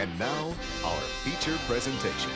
And now, our feature presentation.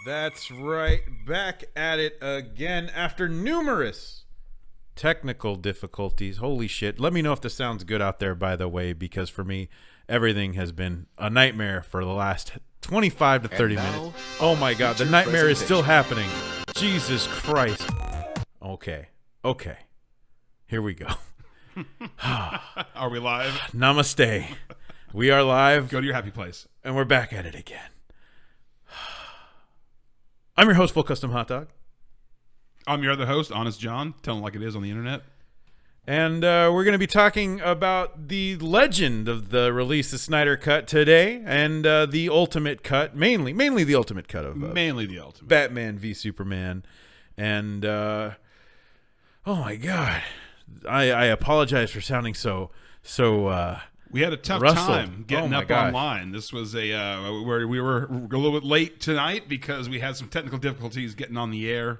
That's right, back at it again after numerous technical difficulties. Holy shit. Let me know if this sounds good out there, by the way, because for me, everything has been a nightmare for the last 25 to 30 minutes. Oh my God, the nightmare is still happening. Jesus Christ. Okay. Here we go. Are we live? Namaste. We are live. Go to your happy place. And we're back at it again. I'm your host, Full Custom Hot Dog. I'm your other host, Honest Jonn. Tell them like it is on the internet. And we're going to be talking about the legend of the release of Snyder Cut today, and the Ultimate Cut, mainly the Ultimate Cut of mainly the Ultimate Batman v Superman. And oh my God, I apologize for sounding so. We had a tough rustled. time getting up online. This was where we were a little bit late tonight because we had some technical difficulties getting on the air.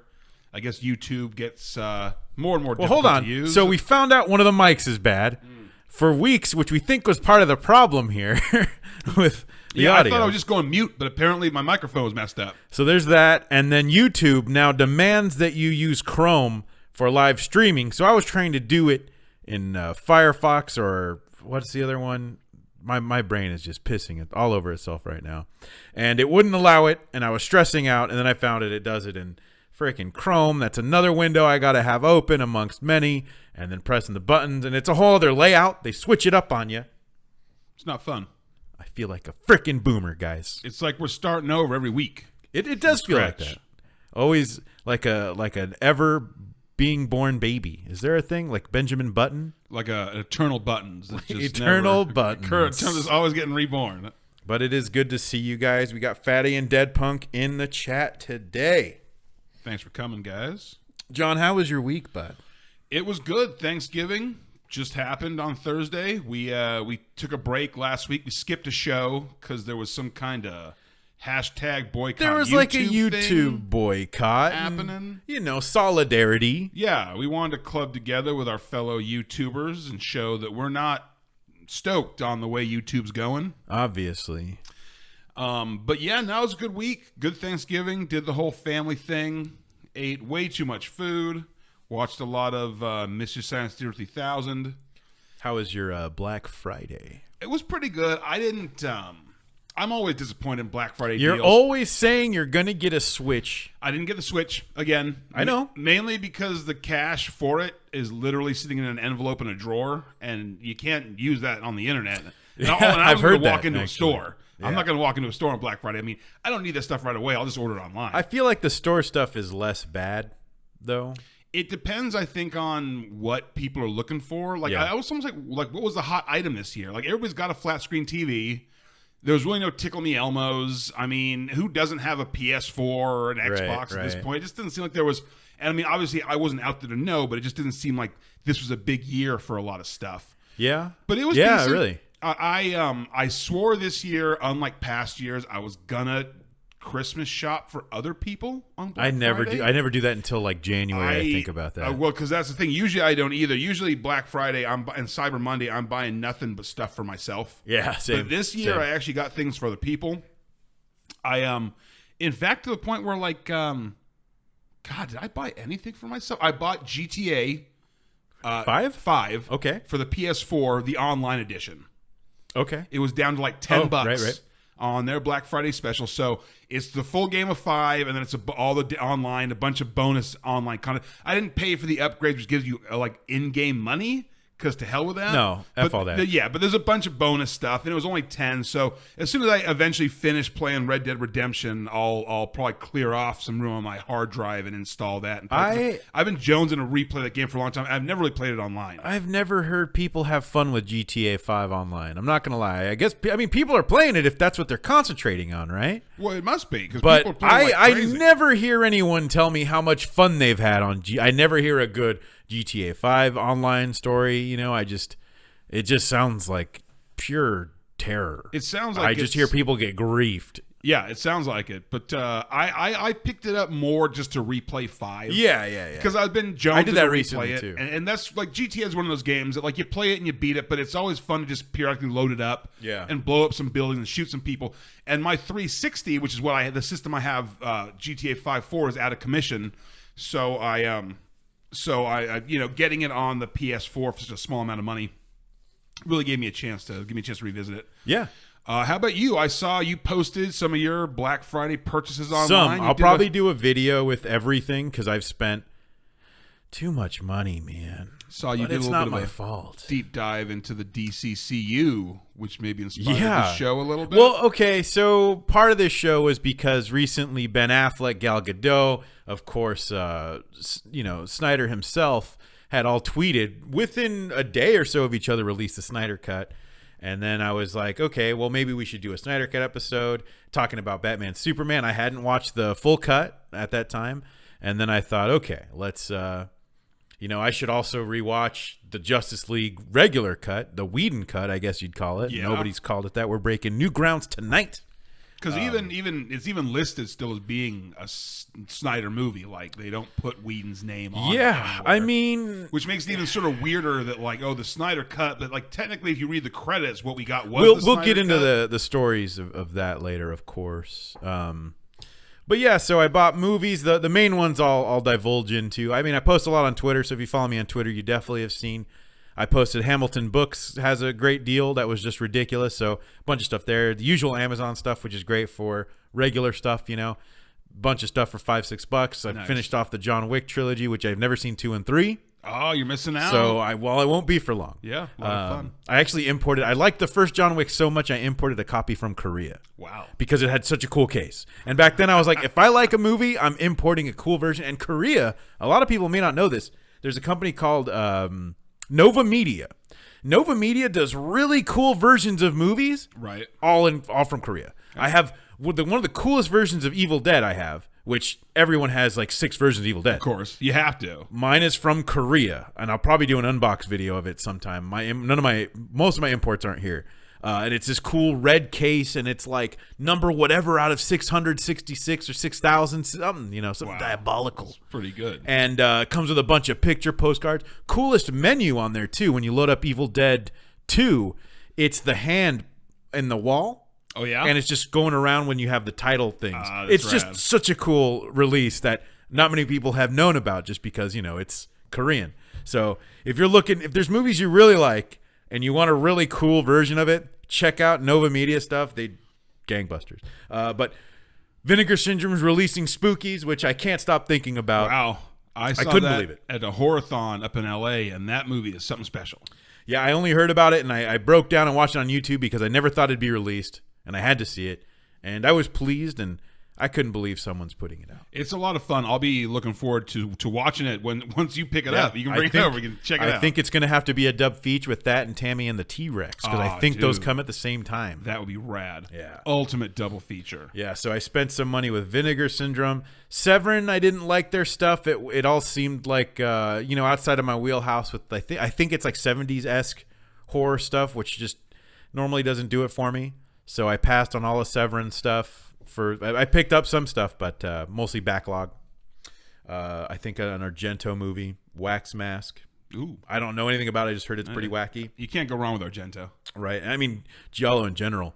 I guess YouTube gets more and more difficult to use. So we found out one of the mics is bad for weeks, which we think was part of the problem here with the audio. I thought I was just going mute, but apparently my microphone was messed up. So there's that, and then YouTube now demands that you use Chrome for live streaming. So I was trying to do it in Firefox or what's the other one? My brain is just pissing it all over itself right now. And it wouldn't allow it, and I was stressing out, and then I found it does it in freaking Chrome. That's another window I got to have open amongst many, and then pressing the buttons, and it's a whole other layout. They switch it up on you. It's not fun. I feel like a freaking boomer, guys. It's like we're starting over every week. It does feel like that. Always like an ever being born baby. Is there a thing like Benjamin Button? Like an eternal buttons. Eternal buttons. It's always getting reborn. But it is good to see you guys. We got Fatty and Dead Punk in the chat today. Thanks for coming, guys. John, how was your week, bud? It was good. Thanksgiving just happened on Thursday. We took a break last week. We skipped a show because there was some kind of hashtag boycott. There was like a YouTube boycott happening. And, solidarity. Yeah, we wanted to club together with our fellow YouTubers and show that we're not stoked on the way YouTube's going. Obviously. But yeah, now it's a good week. Good Thanksgiving. Did the whole family thing. Ate way too much food. Watched a lot of Mr. Science Theater 3000. How was your Black Friday? It was pretty good. I didn't... I'm always disappointed in Black Friday You're deals. always saying you're going to get a Switch. I didn't get the Switch again. I know. Mainly because the cash for it is literally sitting in an envelope in a drawer, and you can't use that on the internet. And I've heard that. Walk into a store. Yeah. I'm not going to walk into a store on Black Friday. I mean, I don't need that stuff right away. I'll just order it online. I feel like the store stuff is less bad, though. It depends, I think, on what people are looking for. Like, I was almost like, what was the hot item this year? Like, everybody's got a flat screen TV. There was really no Tickle Me Elmos. I mean, who doesn't have a PS4 or an Xbox at this point? It just didn't seem like there was. And I mean, obviously, I wasn't out there to know, but it just didn't seem like this was a big year for a lot of stuff. Yeah, but it was. Yeah, decent. really. I swore this year, unlike past years, I was gonna Christmas shop for other people on Black Friday. I never do that until like January. I think about that. Well, because that's the thing. Usually I don't either. Usually Black Friday and Cyber Monday, I'm buying nothing but stuff for myself. Yeah, same. But this year I actually got things for other people. In fact, to the point where like, God, did I buy anything for myself? I bought GTA 5. Okay. For the PS4, the online edition. Okay. It was down to like $10 right. On their Black Friday special. So it's the full game of 5, and then it's all the online, a bunch of bonus online content. I didn't pay for the upgrades, which gives you like in-game money, because to hell with that. No, F all that. Yeah, but there's a bunch of bonus stuff, and it was only 10. So as soon as I eventually finish playing Red Dead Redemption, I'll probably clear off some room on my hard drive and install that. And I've been jonesing to replay that game for a long time. I've never really played it online. I've never heard people have fun with GTA 5 online. I'm not gonna lie. I mean, people are playing it if that's what they're concentrating on, right? Well, it must be, because but people are playing like crazy. I never hear anyone tell me how much fun they've had on I never hear a good GTA 5 online story. You know, it just sounds like pure terror. It sounds like I just hear people get griefed. Yeah, it sounds like it. But I picked it up more just to replay 5. Yeah. Because I've been jonesing I did that to recently replay it. too. And that's like GTA is one of those games that like you play it and you beat it, but it's always fun to just periodically load it up and blow up some buildings and shoot some people. And my 360, which is what the system I have, GTA 5.4 is out of commission. So I getting it on the PS4 for such a small amount of money really gave me a chance to revisit it. Yeah. How about you? I saw you posted some of your Black Friday purchases online. I'll probably do a video with everything because I've spent too much money, man. Saw you but did it's a little not bit my of fault. Deep dive into the DCCU, which maybe inspired the show a little bit. Well, okay, so part of this show was because recently Ben Affleck, Gal Gadot, of course, Snyder himself had all tweeted within a day or so of each other released the Snyder Cut. And then I was like, okay, well, maybe we should do a Snyder Cut episode talking about Batman Superman. I hadn't watched the full cut at that time. And then I thought, okay, let's, I should also rewatch the Justice League regular cut, the Whedon cut, I guess you'd call it. Yeah. Nobody's called it that. We're breaking new grounds tonight. Because it's even listed still as being a Snyder movie. Like they don't put Whedon's name on it anymore. I mean, which makes it even sort of weirder that like, oh, the Snyder Cut, but like technically if you read the credits, what we got was we'll get into the stories of that later, of course. But yeah, so I bought movies. The main ones I'll divulge into. I mean, I post a lot on Twitter, so if you follow me on Twitter, you definitely have seen. I posted Hamilton Books has a great deal that was just ridiculous. So a bunch of stuff there. The usual Amazon stuff, which is great for regular stuff, bunch of stuff for $5-6. I finished off the John Wick trilogy, which I've never seen 2 and 3. Oh, you're missing out. So I won't be for long. Yeah, a lot of fun. I actually imported. I liked the first John Wick so much I imported a copy from Korea. Wow. Because it had such a cool case. And back then I was like, if I like a movie, I'm importing a cool version. And Korea, a lot of people may not know this. There's a company called Nova Media. Nova Media does really cool versions of movies, right? All from Korea. Okay. I have one of the coolest versions of Evil Dead I have, which everyone has like 6 versions of Evil Dead. Of course, you have to. Mine is from Korea, and I'll probably do an unbox video of it sometime. Most of my imports aren't here. And it's this cool red case, and it's like number whatever out of 666 or 6,000, something, something diabolical. That's pretty good. And comes with a bunch of picture postcards. Coolest menu on there, too. When you load up Evil Dead 2, it's the hand in the wall. Oh, yeah? And it's just going around when you have the title things. It's rad. Just such a cool release that not many people have known about just because, it's Korean. So if there's movies you really like, and you want a really cool version of it, check out Nova Media stuff. They gangbusters. But Vinegar Syndrome is releasing Spookies, which I can't stop thinking about. Wow. I couldn't believe it at a horathon up in LA, and that movie is something special. Yeah, I only heard about it, and I broke down and watched it on YouTube because I never thought it'd be released, and I had to see it. And I was pleased, and I couldn't believe someone's putting it out. It's a lot of fun. I'll be looking forward to watching it once you pick it up. You can bring it over. We can check it out. I think it's going to have to be a dub feature with that and Tammy and the T-Rex because I think those come at the same time. That would be rad. Yeah. Ultimate double feature. Yeah, so I spent some money with Vinegar Syndrome. Severin, I didn't like their stuff. It all seemed like, outside of my wheelhouse with, I think it's like 70s-esque horror stuff, which just normally doesn't do it for me. So I passed on all the Severin stuff. I picked up some stuff, but mostly backlog. I think an Argento movie, Wax Mask. Ooh, I don't know anything about it. I just heard it's pretty wacky. You can't go wrong with Argento, right? I mean, Giallo in general,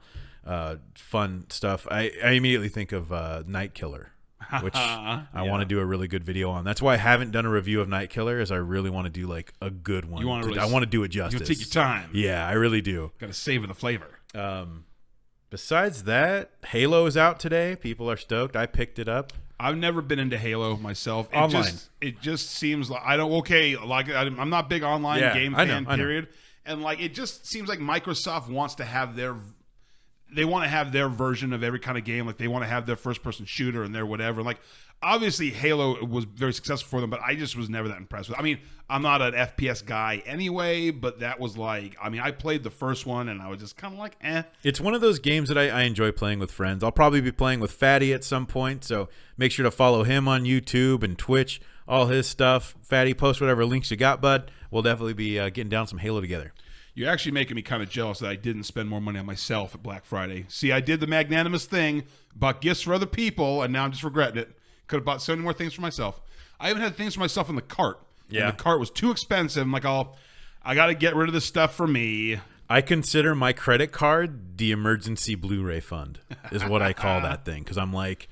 fun stuff. I immediately think of Night Killer, which I want to do a really good video on. That's why I haven't done a review of Night Killer, is I really want to do like a good one. I want to do it justice. You take your time. Yeah, I really do. Got to savor the flavor. Besides that, Halo is out today. People are stoked. I picked it up. I've never been into Halo myself. It just seems like I'm not a big online game fan. Period. And like it just seems like Microsoft wants to have their version of every kind of game. Like they want to have their first person shooter and their whatever. Like obviously Halo was very successful for them, but I just was never that impressed with it. I mean, I'm not an FPS guy anyway, but that was like, I mean, I played the first one and I was just kind of like, eh. It's one of those games that I enjoy playing with friends. I'll probably be playing with Fatty at some point, so make sure to follow him on YouTube and Twitch, all his stuff. Fatty, post whatever links you got, bud. We'll definitely be getting down some Halo together. You're actually making me kind of jealous that I didn't spend more money on myself at Black Friday. See, I did the magnanimous thing, bought gifts for other people, and now I'm just regretting it. Could have bought so many more things for myself. I even had things for myself in the cart. Yeah. And the cart was too expensive. I'm like, I got to get rid of this stuff for me. I consider my credit card the emergency Blu-ray fund is what I call that thing. Because I'm like,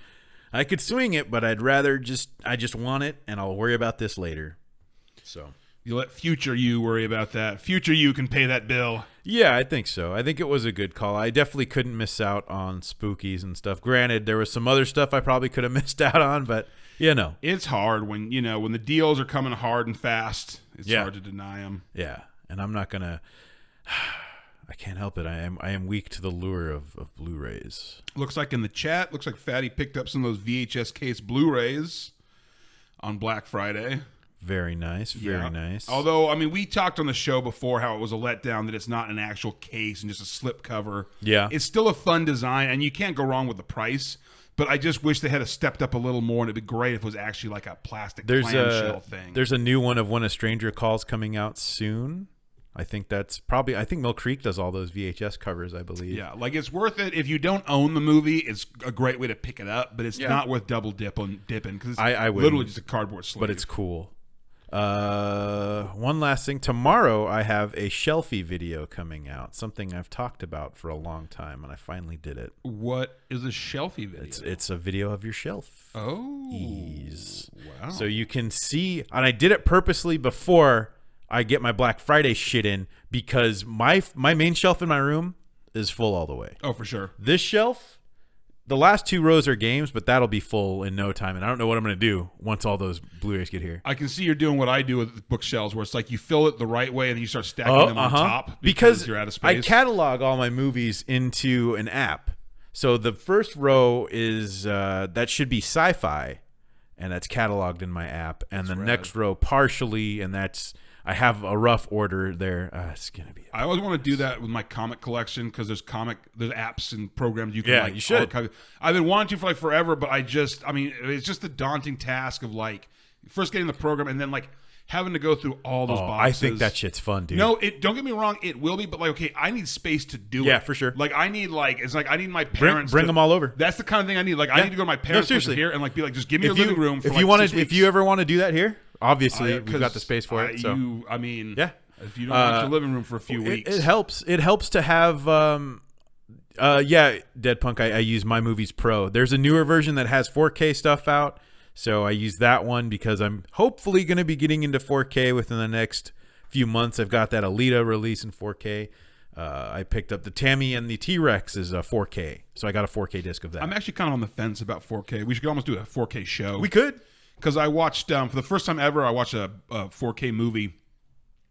I could swing it, but I'd rather I just want it, and I'll worry about this later. So you let future you worry about that. Future you can pay that bill. Yeah, I think so. I think it was a good call. I definitely couldn't miss out on spookies and stuff. Granted, there was some other stuff I probably could have missed out on, but it's hard when the deals are coming hard and fast. It's hard to deny them. Yeah, and I'm not gonna. I can't help it. I am weak to the lure of Blu-rays. Looks like in the chat, looks like Fatty picked up some of those VHS case Blu-rays on Black Friday. Very nice. Very nice. Although, I mean, we talked on the show before how it was a letdown that it's not an actual case and just a slip cover. Yeah. It's still a fun design, and you can't go wrong with the price. But I just wish they had stepped up a little more, and it'd be great if it was actually like a plastic clamshell thing. There's a new one of When a Stranger Calls coming out soon. I think Mill Creek does all those VHS covers, I believe. Yeah, like it's worth it. If you don't own the movie, it's a great way to pick it up, but it's not worth double dipping because it's literally just a cardboard sleeve. But it's cool. One last thing. Tomorrow I have a shelfie video coming out, something I've talked about for a long time, and I finally did it. What is a shelfie video? It's a video of your shelf. Oh. Ease. Wow. So you can see, and I did it purposely before I get my Black Friday shit in, because my main shelf in my room is full all the way. Oh, for sure. This shelf, the last 2 rows are games, but that'll be full in no time. And I don't know what I'm going to do once all those Blu-rays get here. I can see you're doing what I do with bookshelves, where it's like you fill it the right way and then you start stacking them on top because you're out of space. I catalog all my movies into an app. So the first row is that should be sci-fi, and that's cataloged in my app. And the next row partially, and that's I have a rough order there. It's gonna be. I always want to do that with my comic collection because there's apps and programs you can. Yeah, you should. I've been wanting to for like forever, but it's just the daunting task of like first getting the program and then like having to go through all those boxes. I think that shit's fun, dude. No, don't get me wrong, it will be, but like, okay, I need space to do it. Yeah, for sure. Like I need I need my parents bring them all over. That's the kind of thing I need. Like I need to go to my parents here and like be like, just give me a living room. If you ever want to do that here. Obviously, we've got the space for it. So, if you don't want your living room for a few weeks, it helps. It helps to have. Dead Punk. I use My Movies Pro. There's a newer version that has 4K stuff out, so I use that one because I'm hopefully going to be getting into 4K within the next few months. I've got that Alita release in 4K. I picked up the Tammy and the T-Rex is a 4K, so I got a 4K disc of that. I'm actually kind of on the fence about 4K. We should almost do a 4K show. We could. Because I watched, for the first time ever, I watched a 4K movie.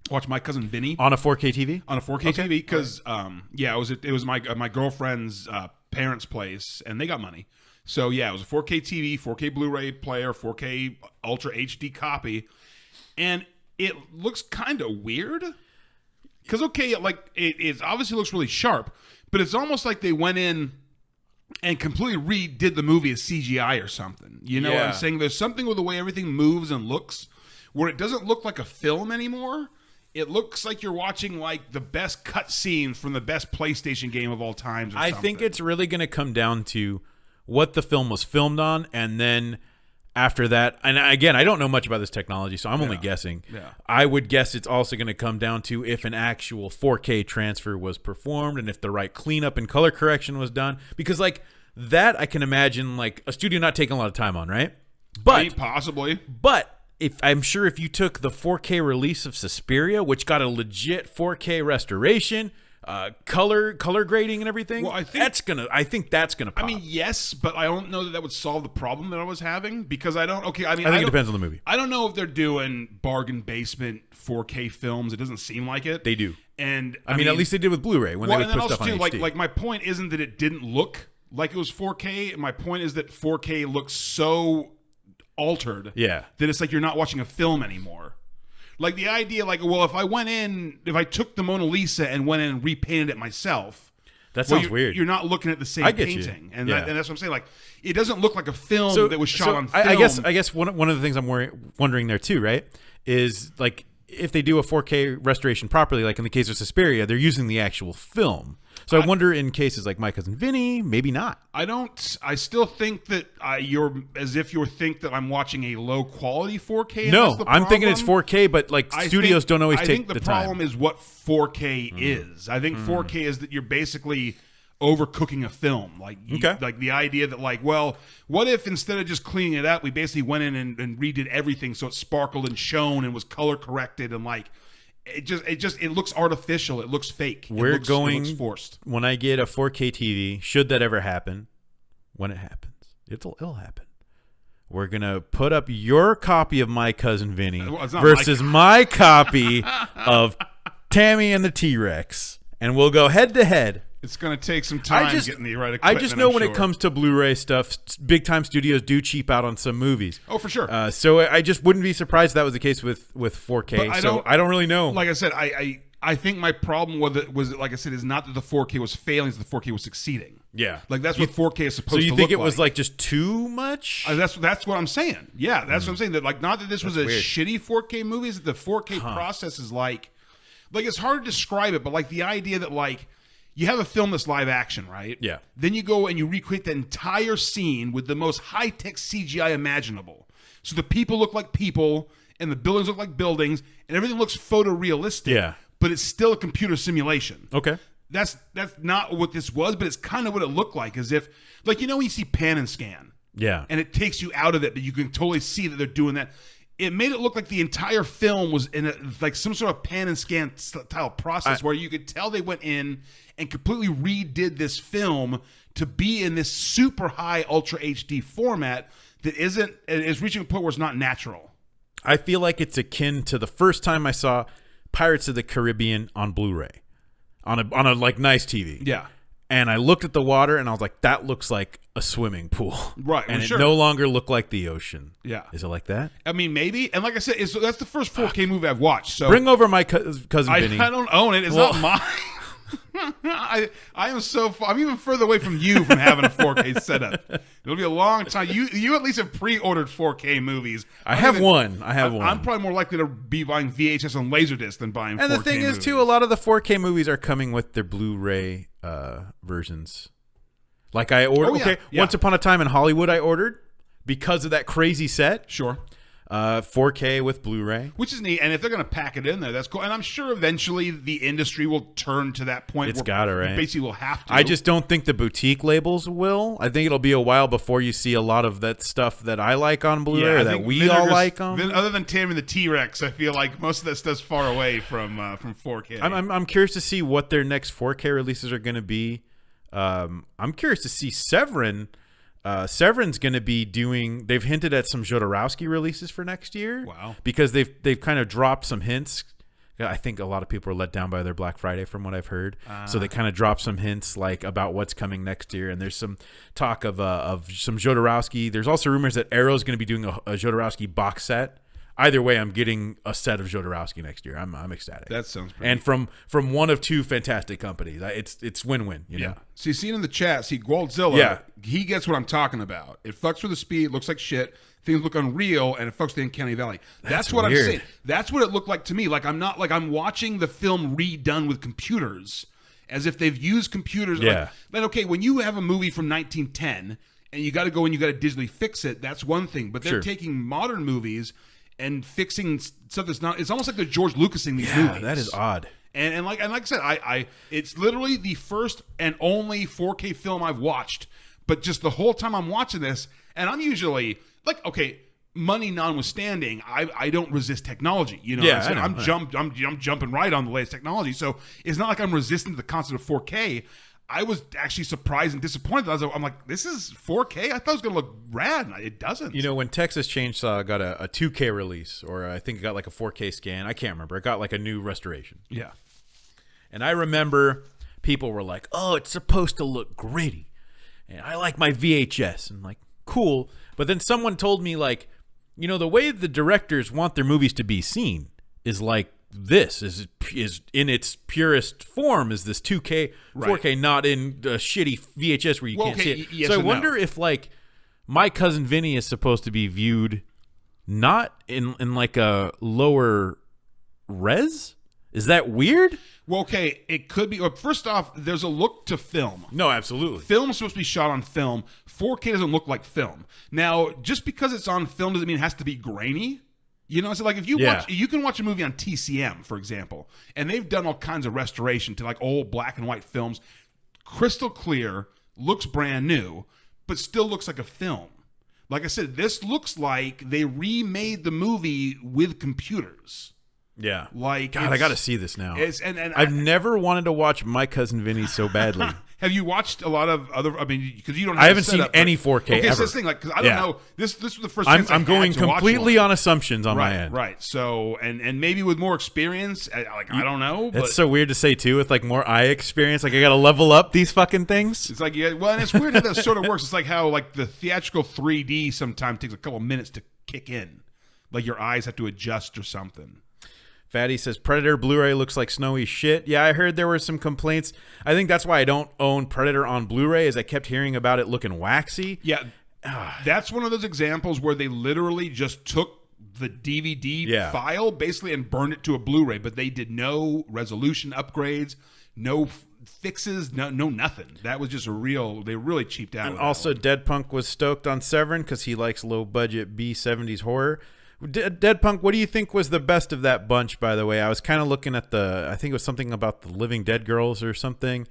I watched My Cousin Vinny. On a 4K TV? On a 4K TV. Because, it was my girlfriend's parents' place, and they got money. So, yeah, it was a 4K TV, 4K Blu-ray player, 4K Ultra HD copy. And it looks kind of weird. Because, okay, it obviously looks really sharp. But it's almost like they went in and completely redid the movie as CGI or something. You know what I'm saying? There's something with the way everything moves and looks where it doesn't look like a film anymore. It looks like you're watching like the best cut scenes from the best PlayStation game of all time. I think it's really going to come down to what the film was filmed on, and then after that, and again, I don't know much about this technology, so I'm only guessing. Yeah. I would guess it's also going to come down to if an actual 4K transfer was performed and if the right cleanup and color correction was done. Because like that, I can imagine like a studio not taking a lot of time on, right? But possibly. But I'm sure if you took the 4K release of Suspiria, which got a legit 4K restoration color grading and everything. Well, I think that's gonna pop. I mean, yes, but I don't know that would solve the problem that I was having because I don't. Okay, I mean, I think it depends on the movie. I don't know if they're doing bargain basement 4K films. It doesn't seem like it. They do. And I mean, at least they did with Blu-ray when they would put stuff on HD. Like my point isn't that it didn't look like it was 4K. My point is that 4K looks so altered that it's like you're not watching a film anymore. Like the idea, like, well, if I took the Mona Lisa and went in and repainted it myself, that sounds weird. You're not looking at the same painting, and that's what I'm saying. Like, it doesn't look like a film that was shot on film. I guess one of the things I'm wondering there too, right, is like if they do a 4K restoration properly, like in the case of Suspiria, they're using the actual film. So I wonder in cases like My Cousin Vinny, maybe not. I still think that you're as if you think that I'm watching a low quality 4K. No, I'm thinking it's 4K, but like studios don't always take the time. I think the problem is what 4K is. I think 4K is that you're basically overcooking a film. Like the idea that like, well, what if instead of just cleaning it up, we basically went in and redid everything so it sparkled and shone and was color corrected and like it looks artificial. It looks fake. It looks forced. When I get a 4K TV, should that ever happen, when it happens, it'll happen. We're gonna put up your copy of My Cousin Vinny versus my copy of Tammy and the T-Rex, and we'll go head to head. It's going to take some time getting the right equipment. I just know when it comes to Blu-ray stuff, big-time studios do cheap out on some movies. Oh, for sure. So I just wouldn't be surprised if that was the case with 4K. I don't really know. Like I said, I think my problem with it was, like I said, is not that the 4K was failing, it's that the 4K was succeeding. Yeah. Like that's what 4K is supposed to look like. So you think it was like just too much? That's what I'm saying. Yeah, that's what I'm saying. That like not that this was a shitty 4K movie, is that the 4K process is like it's hard to describe it, but like the idea that like you have a film that's live action, right? Yeah. Then you go and you recreate the entire scene with the most high-tech CGI imaginable. So the people look like people, and the buildings look like buildings, and everything looks photorealistic. Yeah. But it's still a computer simulation. Okay. That's not what this was, but it's kind of what it looked like, as if, like, when you see pan and scan. Yeah. And it takes you out of it, but you can totally see that they're doing that. It made it look like the entire film was in like some sort of pan and scan style process where you could tell they went in and completely redid this film to be in this super high Ultra HD format that is reaching a point where it's not natural. I feel like it's akin to the first time I saw Pirates of the Caribbean on Blu-ray on a like nice TV. Yeah. And I looked at the water and I was like, that looks like a swimming pool. Right. And it no longer looked like the ocean. Yeah. Is it like that? I mean, maybe. And like I said, that's the first 4K movie I've watched. So bring over My Cousin Vinny. I don't own it. It's not mine. I am so far. I'm even further away from you from having a 4K setup. It'll be a long time. You at least have pre-ordered 4K movies. I have one. I'm probably more likely to be buying VHS on Laserdisc than buying 4K And the thing is, too, a lot of the 4K movies are coming with their Blu-ray versions. Like I ordered. Once Upon a Time in Hollywood, I ordered because of that crazy set. Sure. 4K with Blu-ray, which is neat, and if they're going to pack it in there, that's cool. And I'm sure eventually the industry will turn to that point. It's got it, right? Basically, will have to. I just don't think the boutique labels will. I think it'll be a while before you see a lot of that stuff that I like on Blu-ray, or that we all like on. Other than Tammy and the T-Rex, I feel like most of that stuff's far away from 4K. I'm curious to see what their next 4K releases are going to be. I'm curious to see Severin. Severin's going to be doing. They've hinted at some Jodorowsky releases for next year. Wow! Because they've kind of dropped some hints. I think a lot of people are let down by their Black Friday, from what I've heard. So they kind of dropped some hints like about what's coming next year. And there's some talk of some Jodorowsky. There's also rumors that Arrow's going to be doing a Jodorowsky box set. Either way, I'm getting a set of Jodorowsky next year. I'm ecstatic. That sounds pretty. And from one of two fantastic companies. It's win-win. You know? So you see in the chat, Gwaldzilla, he gets what I'm talking about. It fucks with the speed, looks like shit, things look unreal, and it fucks with the Uncanny Valley. That's what weird. I'm saying. That's what it looked like to me. Like I'm watching the film redone with computers, as if they've used computers. Yeah. Like, okay, when you have a movie from 1910 and you got to go and you got to digitally fix it, that's one thing. But they're taking modern movies and fixing stuff that's not. It's almost like they're George Lucasing these movies. Yeah, that is odd. And like I said, it's literally the first and only 4K film I've watched. But just the whole time I'm watching this, and I'm usually like, okay, money notwithstanding, I don't resist technology. You know, Yeah, what I'm saying? I know. I'm jumping right on the latest technology. So it's not like I'm resistant to the concept of 4K. I was actually surprised and disappointed. I'm like, this is 4K? I thought it was going to look rad. It doesn't. You know, when Texas Chainsaw got a 2K release, or I think it got like a 4K scan, I can't remember. It got like a new restoration. Yeah. And I remember people were like, oh, it's supposed to look gritty. And I like my VHS. And like, cool. But then someone told me, like, you know, the way the directors want their movies to be seen is like this, is in its purest form, is this 2K, 4K, not in a shitty VHS where you can't see it. Yes, so I wonder if, like, My Cousin Vinny is supposed to be viewed not in like a lower res? Is that weird? Well, okay, it could be. First off, there's a look to film. No, absolutely. Film's supposed to be shot on film. 4K doesn't look like film. Now, just because it's on film doesn't mean it has to be grainy. You know, so like if you watch, you can watch a movie on TCM, for example, and they've done all kinds of restoration to like old black and white films, crystal clear, looks brand new, but still looks like a film. Like I said, this looks like they remade the movie with computers. Yeah. Like, God, I got to see this now. And I've never wanted to watch My Cousin Vinny so badly. Have you watched a lot of other? I mean, because you don't. I haven't seen any 4K okay, ever. So this thing, like, because I don't know. This was the first. I'm going completely on assumptions on my end. Right. So and maybe with more experience, like I don't know. But it's so weird to say too. With like more eye experience, like I got to level up these fucking things. It's like well, and it's weird how that sort of works. It's like how like the theatrical 3D sometimes takes a couple minutes to kick in, like your eyes have to adjust or something. Fatty says Predator Blu-ray looks like snowy shit. Yeah, I heard there were some complaints. I think that's why I don't own Predator on Blu-ray, is I kept hearing about it looking waxy. Yeah, that's one of those examples where they literally just took the DVD file basically and burned it to a Blu-ray, but they did no resolution upgrades, no fixes, no nothing. That was just they really cheaped out. And also, Dead Punk was stoked on Severin because he likes low-budget B-70s horror. Dead Punk, what do you think was the best of that bunch, by the way? I was kind of looking at I think it was something about the Living Dead girls or something.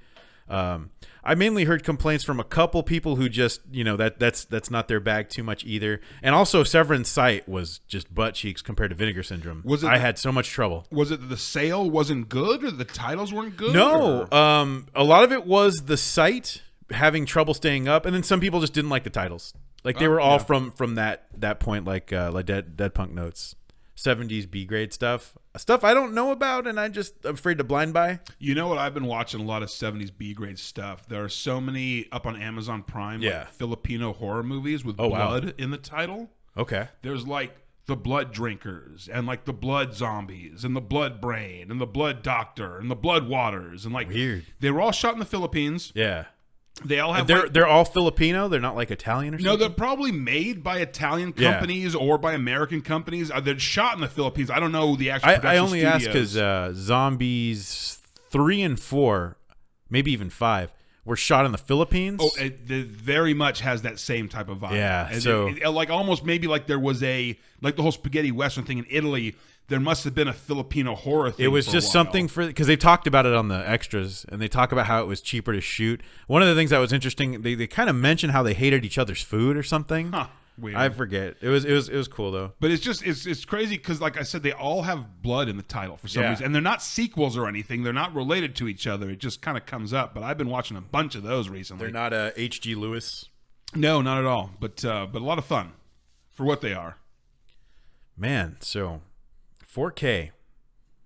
I mainly heard complaints from a couple people who just, you know, that's not their bag too much either. And also Severin's Sight was just butt cheeks compared to Vinegar Syndrome. I had so much trouble. Was it the sale wasn't good or the titles weren't good? No, a lot of it was the site having trouble staying up, and then some people just didn't like the titles. Like they were all from that point, like Dead Punk notes, 70s B grade stuff I don't know about, and I'm afraid to blind buy. You know what? I've been watching a lot of 70s B grade stuff. There are so many up on Amazon Prime, like Filipino horror movies with blood in the title. Okay, there's like the Blood Drinkers and like the Blood Zombies and the Blood Brain and the Blood Doctor and the Blood Waters and like weird. They were all shot in the Philippines. Yeah. They all have. They're all Filipino. They're not like Italian or something. No, they're probably made by Italian companies or by American companies. They're shot in the Philippines. I don't know the actual. I only ask because Zombies 3 and 4, maybe even 5, were shot in the Philippines. Oh, it very much has that same type of vibe. Yeah, and so like almost maybe like there was the whole spaghetti western thing in Italy. There must have been a Filipino horror thing. It was just something because they talked about it on the extras, and they talk about how it was cheaper to shoot. One of the things that was interesting, they kind of mentioned how they hated each other's food or something. Huh. Weird. I forget. It was cool though. But it's just it's crazy because like I said, they all have blood in the title for some reason, and they're not sequels or anything. They're not related to each other. It just kind of comes up. But I've been watching a bunch of those recently. They're not H.G. Lewis. No, not at all. But a lot of fun for what they are. Man, so 4K.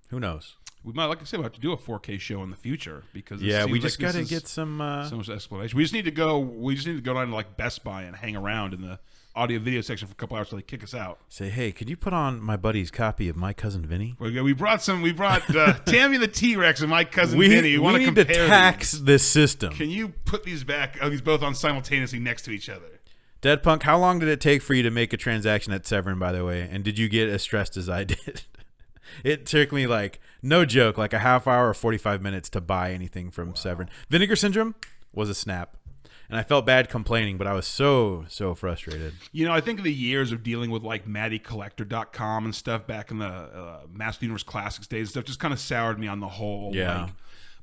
Who knows? We might, like I said, we'll have to do a 4K show in the future because we just got to get some so much explanation. We just need to go down to like Best Buy and hang around in the audio video section for a couple hours till they kick us out. Say, hey, could you put on my buddy's copy of My Cousin Vinny? We brought Tammy the T-Rex and My Cousin Vinny. We need to tax this system. Can you put these back? These both on simultaneously next to each other. Dead Punk, how long did it take for you to make a transaction at Severin, by the way? And did you get as stressed as I did? It took me, like, no joke, like a half hour or 45 minutes to buy anything from Severin. Vinegar Syndrome was a snap. And I felt bad complaining, but I was so frustrated. You know, I think of the years of dealing with, like, MattyCollector.com and stuff back in the Master Universe Classics days and stuff just kind of soured me on the whole. Yeah. Like,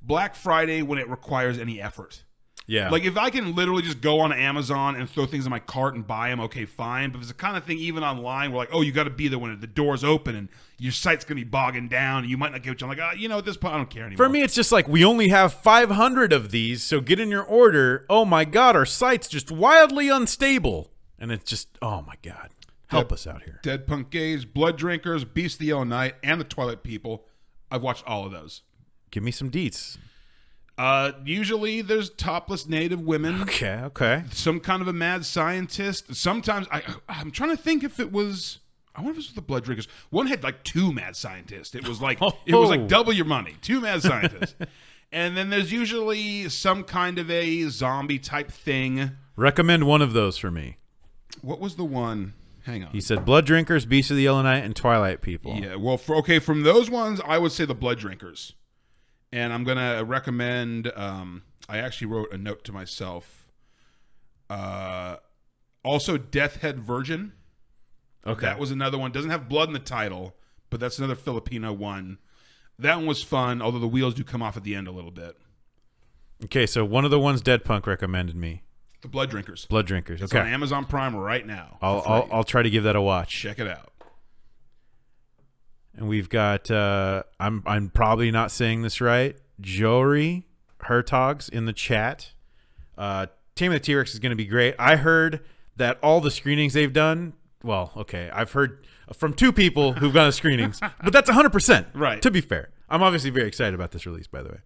Black Friday when it requires any effort. Yeah. Like, if I can literally just go on Amazon and throw things in my cart and buy them, okay, fine. But if it's the kind of thing, even online, where like, oh, you got to be there when the door's open and your site's going to be bogging down and you might not get what you're like, at this point, I don't care anymore. For me, it's just like, we only have 500 of these, so get in your order. Oh, my God, our site's just wildly unstable. And it's just, oh, my God. Help us out here. Dead Punk Gays, Blood Drinkers, Beast of the Yellow Night, and The Twilight People. I've watched all of those. Give me some deets. Usually there's topless native women. Okay. Some kind of a mad scientist. Sometimes I'm trying to think if it was. I wonder if it was the Blood Drinkers. One had like 2 mad scientists. It was like double your money. 2 mad scientists. And then there's usually some kind of a zombie type thing. Recommend one of those for me. What was the one? Hang on. He said Blood Drinkers, Beast of the Yellow Night, and Twilight People. Yeah. Well, from those ones, I would say the Blood Drinkers. And I'm going to recommend, I actually wrote a note to myself. Also, Death Head Virgin. Okay. That was another one. Doesn't have blood in the title, but that's another Filipino one. That one was fun, although the wheels do come off at the end a little bit. Okay, so one of the ones Dead Punk recommended me. The Blood Drinkers. Blood Drinkers. It's okay. on Amazon Prime right now. I'll try to give that a watch. Check it out. And we've got I'm probably not saying this right. Jory Hertog's in the chat. Taming the T-Rex is going to be great. I heard that all the screenings they've done. Well, okay, I've heard from 2 people who've gone to screenings, but that's 100%. Right. To be fair, I'm obviously very excited about this release. By the way,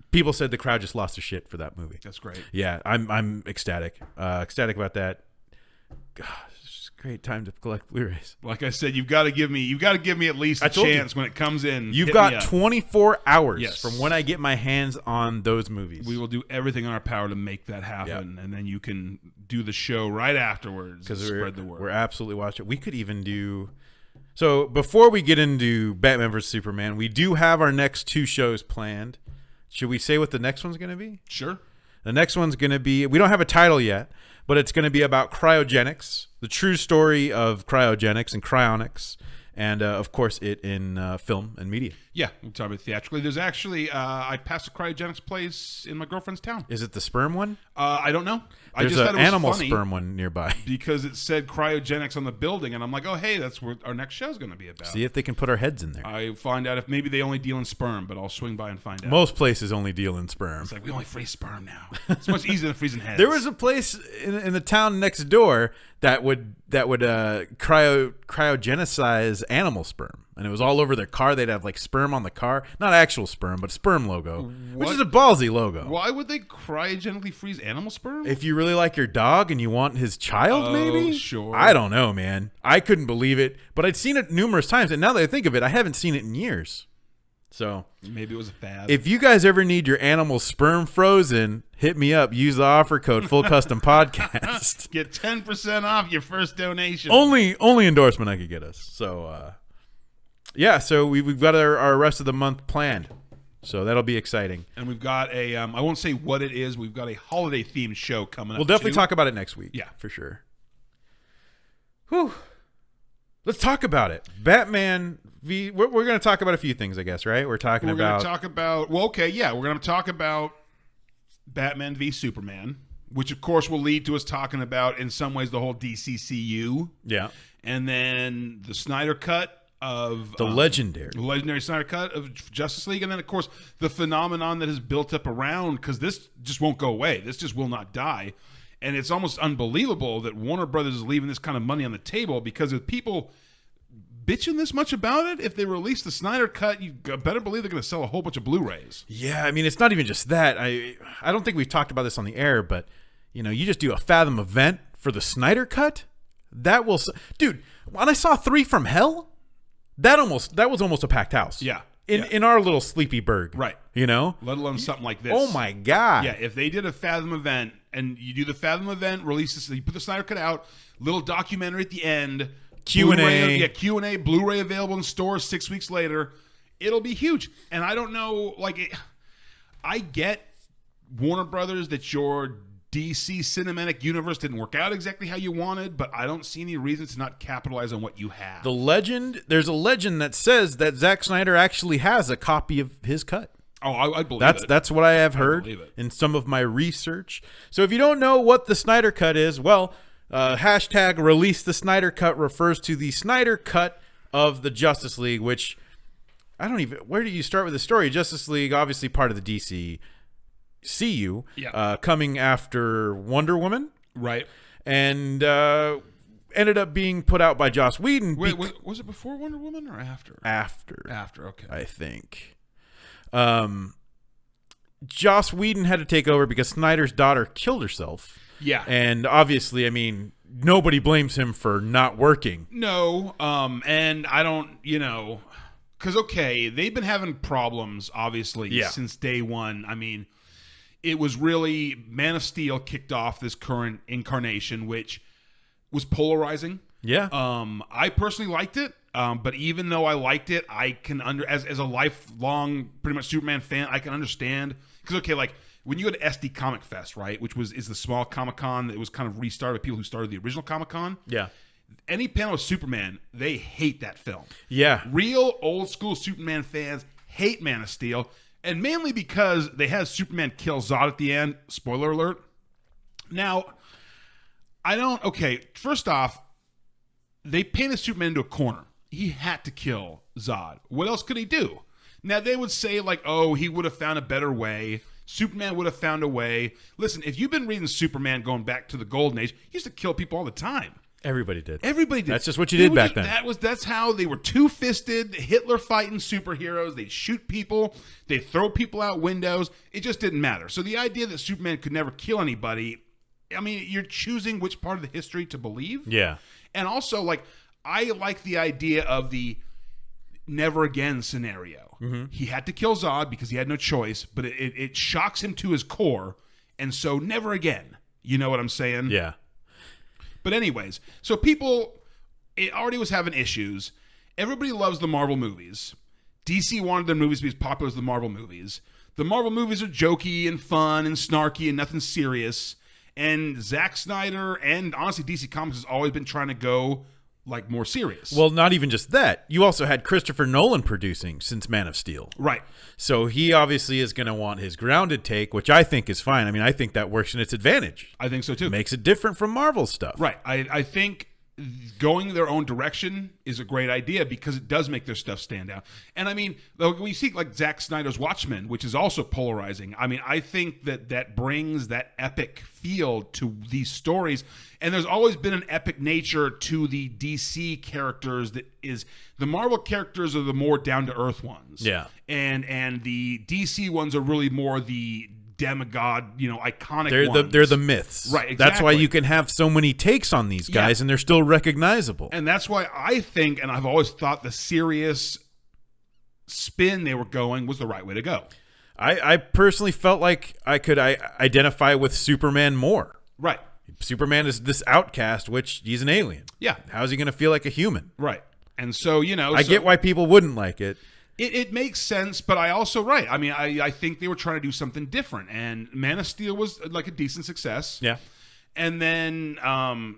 people said the crowd just lost their shit for that movie. That's great. Yeah, I'm ecstatic. Ecstatic about that. God, it's a great time to collect Blu-rays. Like I said, you've got to give me at least a chance when it comes in. You've got 24 hours Yes. from when I get my hands on those movies. We will do everything in our power to make that happen, and then you can do the show right afterwards and spread the word. We're absolutely watching. We could even do. So before we get into Batman vs Superman, we do have our next 2 shows planned. Should we say what the next one's going to be? Sure. The next one's going to be, we don't have a title yet, but it's going to be about cryogenics, the true story of cryogenics and cryonics, and of course it in film and media. Yeah, we'll talk about it theatrically. There's actually, I passed a cryogenics place in my girlfriend's town. Is it the sperm one? I don't know. There's I just thought an it was animal funny sperm one nearby. because it said cryogenics on the building, and I'm like, oh, hey, that's what our next show's going to be about. See if they can put our heads in there. I find out if maybe they only deal in sperm, but I'll swing by and find out. Most places only deal in sperm. It's like, we only freeze sperm now. It's much easier than freezing heads. There was a place in the town next door that would cryogenicize animal sperm, and it was all over their car. They'd have like sperm on the car, not actual sperm, but sperm logo, which is a ballsy logo. Why would they cryogenically freeze animal sperm? If you really like your dog and you want his child, maybe? Sure. I don't know, man. I couldn't believe it, but I'd seen it numerous times, and now that I think of it, I haven't seen it in years. So maybe it was a fad. if you guys ever need your animal sperm frozen, hit me up. Use the offer code Full Custom Podcast. Get 10% off your first donation. Only endorsement I could get us. So yeah, so we've got our rest of the month planned. So that'll be exciting. And we've got a, I won't say what it is. We've got a holiday themed show coming up. We'll definitely talk about it next week. Yeah. For sure. Whew. Let's talk about it. Batman v. We're going to talk about a few things, I guess, right? We're going to talk about, well, okay, yeah. We're going to talk about Batman v Superman, which of course will lead to us talking about, in some ways, the whole DCCU. Yeah. And then the Snyder Cut of the legendary Snyder Cut of Justice League, and then of course the phenomenon that has built up around, because this just won't go away. This just will not die, and it's almost unbelievable that Warner Brothers is leaving this kind of money on the table, because if people bitching this much about it, if they release the Snyder Cut, you better believe they're going to sell a whole bunch of Blu-rays. Yeah, I mean, it's not even just that. I don't think we've talked about this on the air, but you just do a Fathom event for the Snyder Cut. That will, dude. When I saw 3 from Hell. That was almost a packed house. Yeah. In our little sleepy burg. Right. Let alone something like this. Oh my God. Yeah, if they did a Fathom event, and you do the Fathom event, release this, you put the Snyder Cut out, little documentary at the end, Q&A. Yeah, Q&A, Blu-ray available in stores 6 weeks later, it'll be huge. And I don't know, I get Warner Brothers that your DC cinematic universe didn't work out exactly how you wanted, but I don't see any reason to not capitalize on what you have. There's a legend that says that Zack Snyder actually has a copy of his cut. Oh, I believe it. That's what I have heard in some of my research. So if you don't know what the Snyder Cut is, well, hashtag release the Snyder Cut refers to the Snyder Cut of the Justice League, which I don't even, where do you start with the story? Justice League, obviously part of the DC CU, coming after Wonder Woman. Right. And ended up being put out by Joss Whedon. Wait, was it before Wonder Woman or after? After, okay. I think. Joss Whedon had to take over because Snyder's daughter killed herself. Yeah. And obviously, I mean, nobody blames him for not working. No. And I don't, because, okay, they've been having problems, obviously, since day one. I mean, it was really Man of Steel kicked off this current incarnation, which was polarizing. Yeah. I personally liked it. But even though I liked it, I can as a lifelong pretty much Superman fan, I can understand because okay, like when you go to SD Comic Fest, right, which is the small Comic-Con that was kind of restarted by people who started the original Comic-Con. Yeah. Any panel of Superman, they hate that film. Yeah. Real old school Superman fans hate Man of Steel, and mainly because they had Superman kill Zod at the end. Spoiler alert. Now, first off, they painted Superman into a corner. He had to kill Zod. What else could he do? Now, they would say, like, oh, he would have found a better way. Superman would have found a way. Listen, if you've been reading Superman going back to the Golden Age, he used to kill people all the time. Everybody did. That's just what you did back then. That's how they were two-fisted, Hitler fighting superheroes. They'd shoot people. They'd throw people out windows. It just didn't matter. So the idea that Superman could never kill anybody, I mean, you're choosing which part of the history to believe. Yeah. And also, like, I like the idea of the never again scenario. Mm-hmm. He had to kill Zod because he had no choice, but it shocks him to his core, and so never again. You know what I'm saying? Yeah. But anyways, so it already was having issues. Everybody loves the Marvel movies. DC wanted their movies to be as popular as the Marvel movies. The Marvel movies are jokey and fun and snarky and nothing serious. And Zack Snyder and honestly DC Comics has always been trying to go like more serious. Well, not even just that. You also had Christopher Nolan producing since Man of Steel. Right. So he obviously is going to want his grounded take, which I think is fine. I mean, I think that works in its advantage. I think so too. It makes it different from Marvel stuff. Right. I think going their own direction is a great idea because it does make their stuff stand out. And I mean, when you see like Zack Snyder's Watchmen, which is also polarizing, I mean, I think that brings that epic feel to these stories. And there's always been an epic nature to the DC characters that is the Marvel characters are the more down to earth ones. Yeah. And the DC ones are really more the demigod, iconic ones. They're the myths. Right, exactly. That's why you can have so many takes on these guys and they're still recognizable. And that's why I think, and I've always thought the serious spin they were going was the right way to go. I personally felt like I could identify with Superman more. Right. Superman is this outcast, which he's an alien. Yeah. How's he going to feel like a human? Right. And so, I get why people wouldn't like it. It makes sense, but I also, right. I mean, I think they were trying to do something different. And Man of Steel was like a decent success. Yeah. And then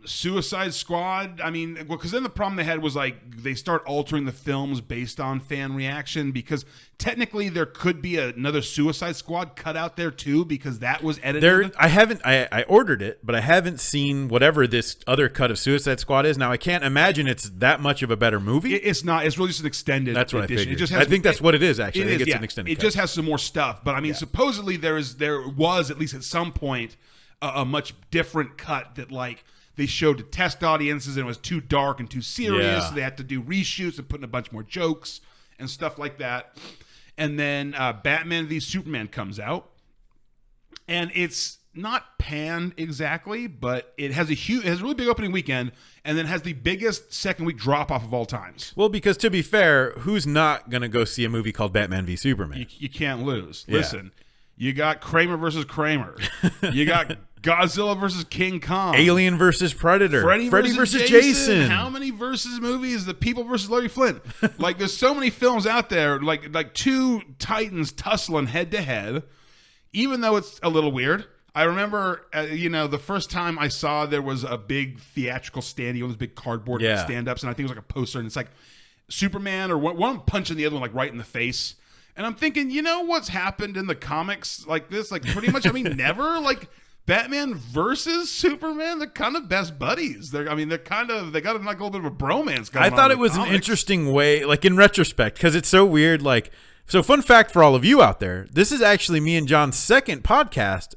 Suicide Squad, I mean, because then the problem they had was like they start altering the films based on fan reaction because technically there could be another Suicide Squad cut out there too because that was edited. I ordered it, but I haven't seen whatever this other cut of Suicide Squad is. Now, I can't imagine it's that much of a better movie. It's not. It's really just an extended That's what edition. I figured. I think that's what it is, actually. I think it's an extended It cut. just has some more stuff. But I mean, supposedly there was, at least at some point, a much different cut that like they showed to test audiences and it was too dark and too serious. Yeah. So they had to do reshoots and put in a bunch more jokes and stuff like that. And then Batman v Superman comes out, and it's not panned exactly, but it has a really big opening weekend, and then has the biggest second week drop off of all times. Well, because to be fair, who's not going to go see a movie called Batman v Superman? You can't lose. Yeah. Listen, you got Kramer versus Kramer. You got Godzilla versus King Kong. Alien versus Predator. Freddy versus Jason. How many versus movies? The People versus Larry Flint. Like, there's so many films out there, like two titans tussling head to head, even though it's a little weird. I remember, the first time I saw there was a big theatrical stand, those big cardboard stand-ups, and I think it was like a poster, and it's like Superman or one punching the other one like right in the face. And I'm thinking, you know what's happened in the comics like this? Like pretty much, I mean, never like Batman versus Superman. They're kind of best buddies. They got like a little bit of a bromance going on. I thought it was an interesting way, like in retrospect, because it's so weird. Like, so fun fact for all of you out there, this is actually me and John's second podcast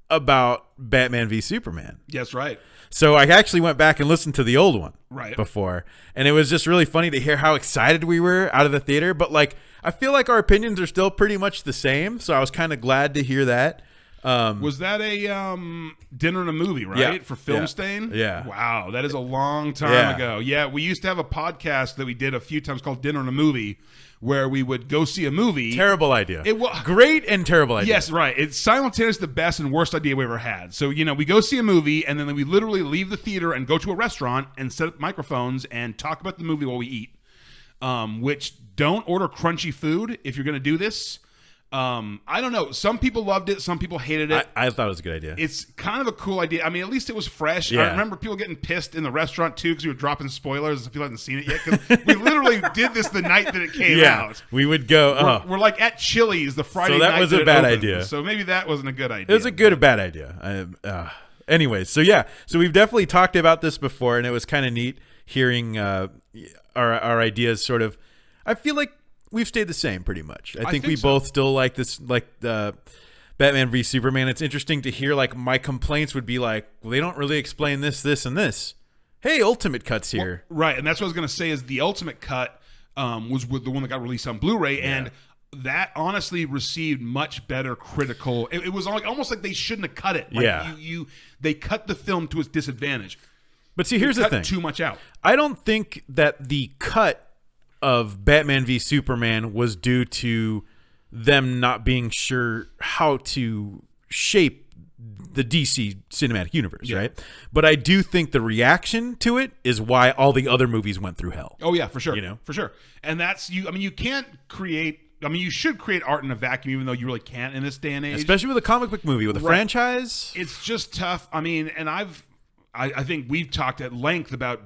about Batman v Superman. Yes, right. So I actually went back and listened to the old one before, and it was just really funny to hear how excited we were out of the theater. But like, I feel like our opinions are still pretty much the same, so I was kind of glad to hear that. Was that a Dinner and a Movie, right? Yeah, for Film Stain? Yeah. Wow, that is a long time ago. Yeah, we used to have a podcast that we did a few times called Dinner and a Movie, where we would go see a movie. Terrible idea. It was great and terrible idea. Yes, right. It's simultaneously the best and worst idea we ever had. So, you know, we go see a movie, and then we literally leave the theater and go to a restaurant and set up microphones and talk about the movie while we eat. Which, don't order crunchy food if you're going to do this. I don't know. Some people loved it. Some people hated it. I thought it was a good idea. It's kind of a cool idea. I mean, at least it was fresh. Yeah. I remember people getting pissed in the restaurant, too, because we were dropping spoilers if people hadn't seen it yet. Because we literally did this the night that it came out. We would go, We're like at Chili's the Friday night. So that was a bad idea. So maybe that wasn't a good idea. It was a good or bad idea. Anyways, so yeah. So we've definitely talked about this before, and it was kind of neat hearing our ideas sort of. I feel like we've stayed the same pretty much. I think we both still like this, like Batman v Superman. It's interesting to hear, like, my complaints would be like, well, they don't really explain this, this, and this. Hey, Ultimate Cut's here. Well, right, and that's what I was going to say is the Ultimate Cut was with the one that got released on Blu-ray, and that honestly received much better critical. It was like, almost like they shouldn't have cut it. Like they cut the film to its disadvantage. But see, here's the thing. Too much out. I don't think that the cut of Batman v Superman was due to them not being sure how to shape the DC cinematic universe, right? But I do think the reaction to it is why all the other movies went through hell. Oh yeah, for sure. You know, for sure. And that's you. I mean, you can't create. I mean, you should create art in a vacuum, even though you really can't in this day and age. Especially with a comic book movie, with a franchise. It's just tough. I mean, and I think we've talked at length about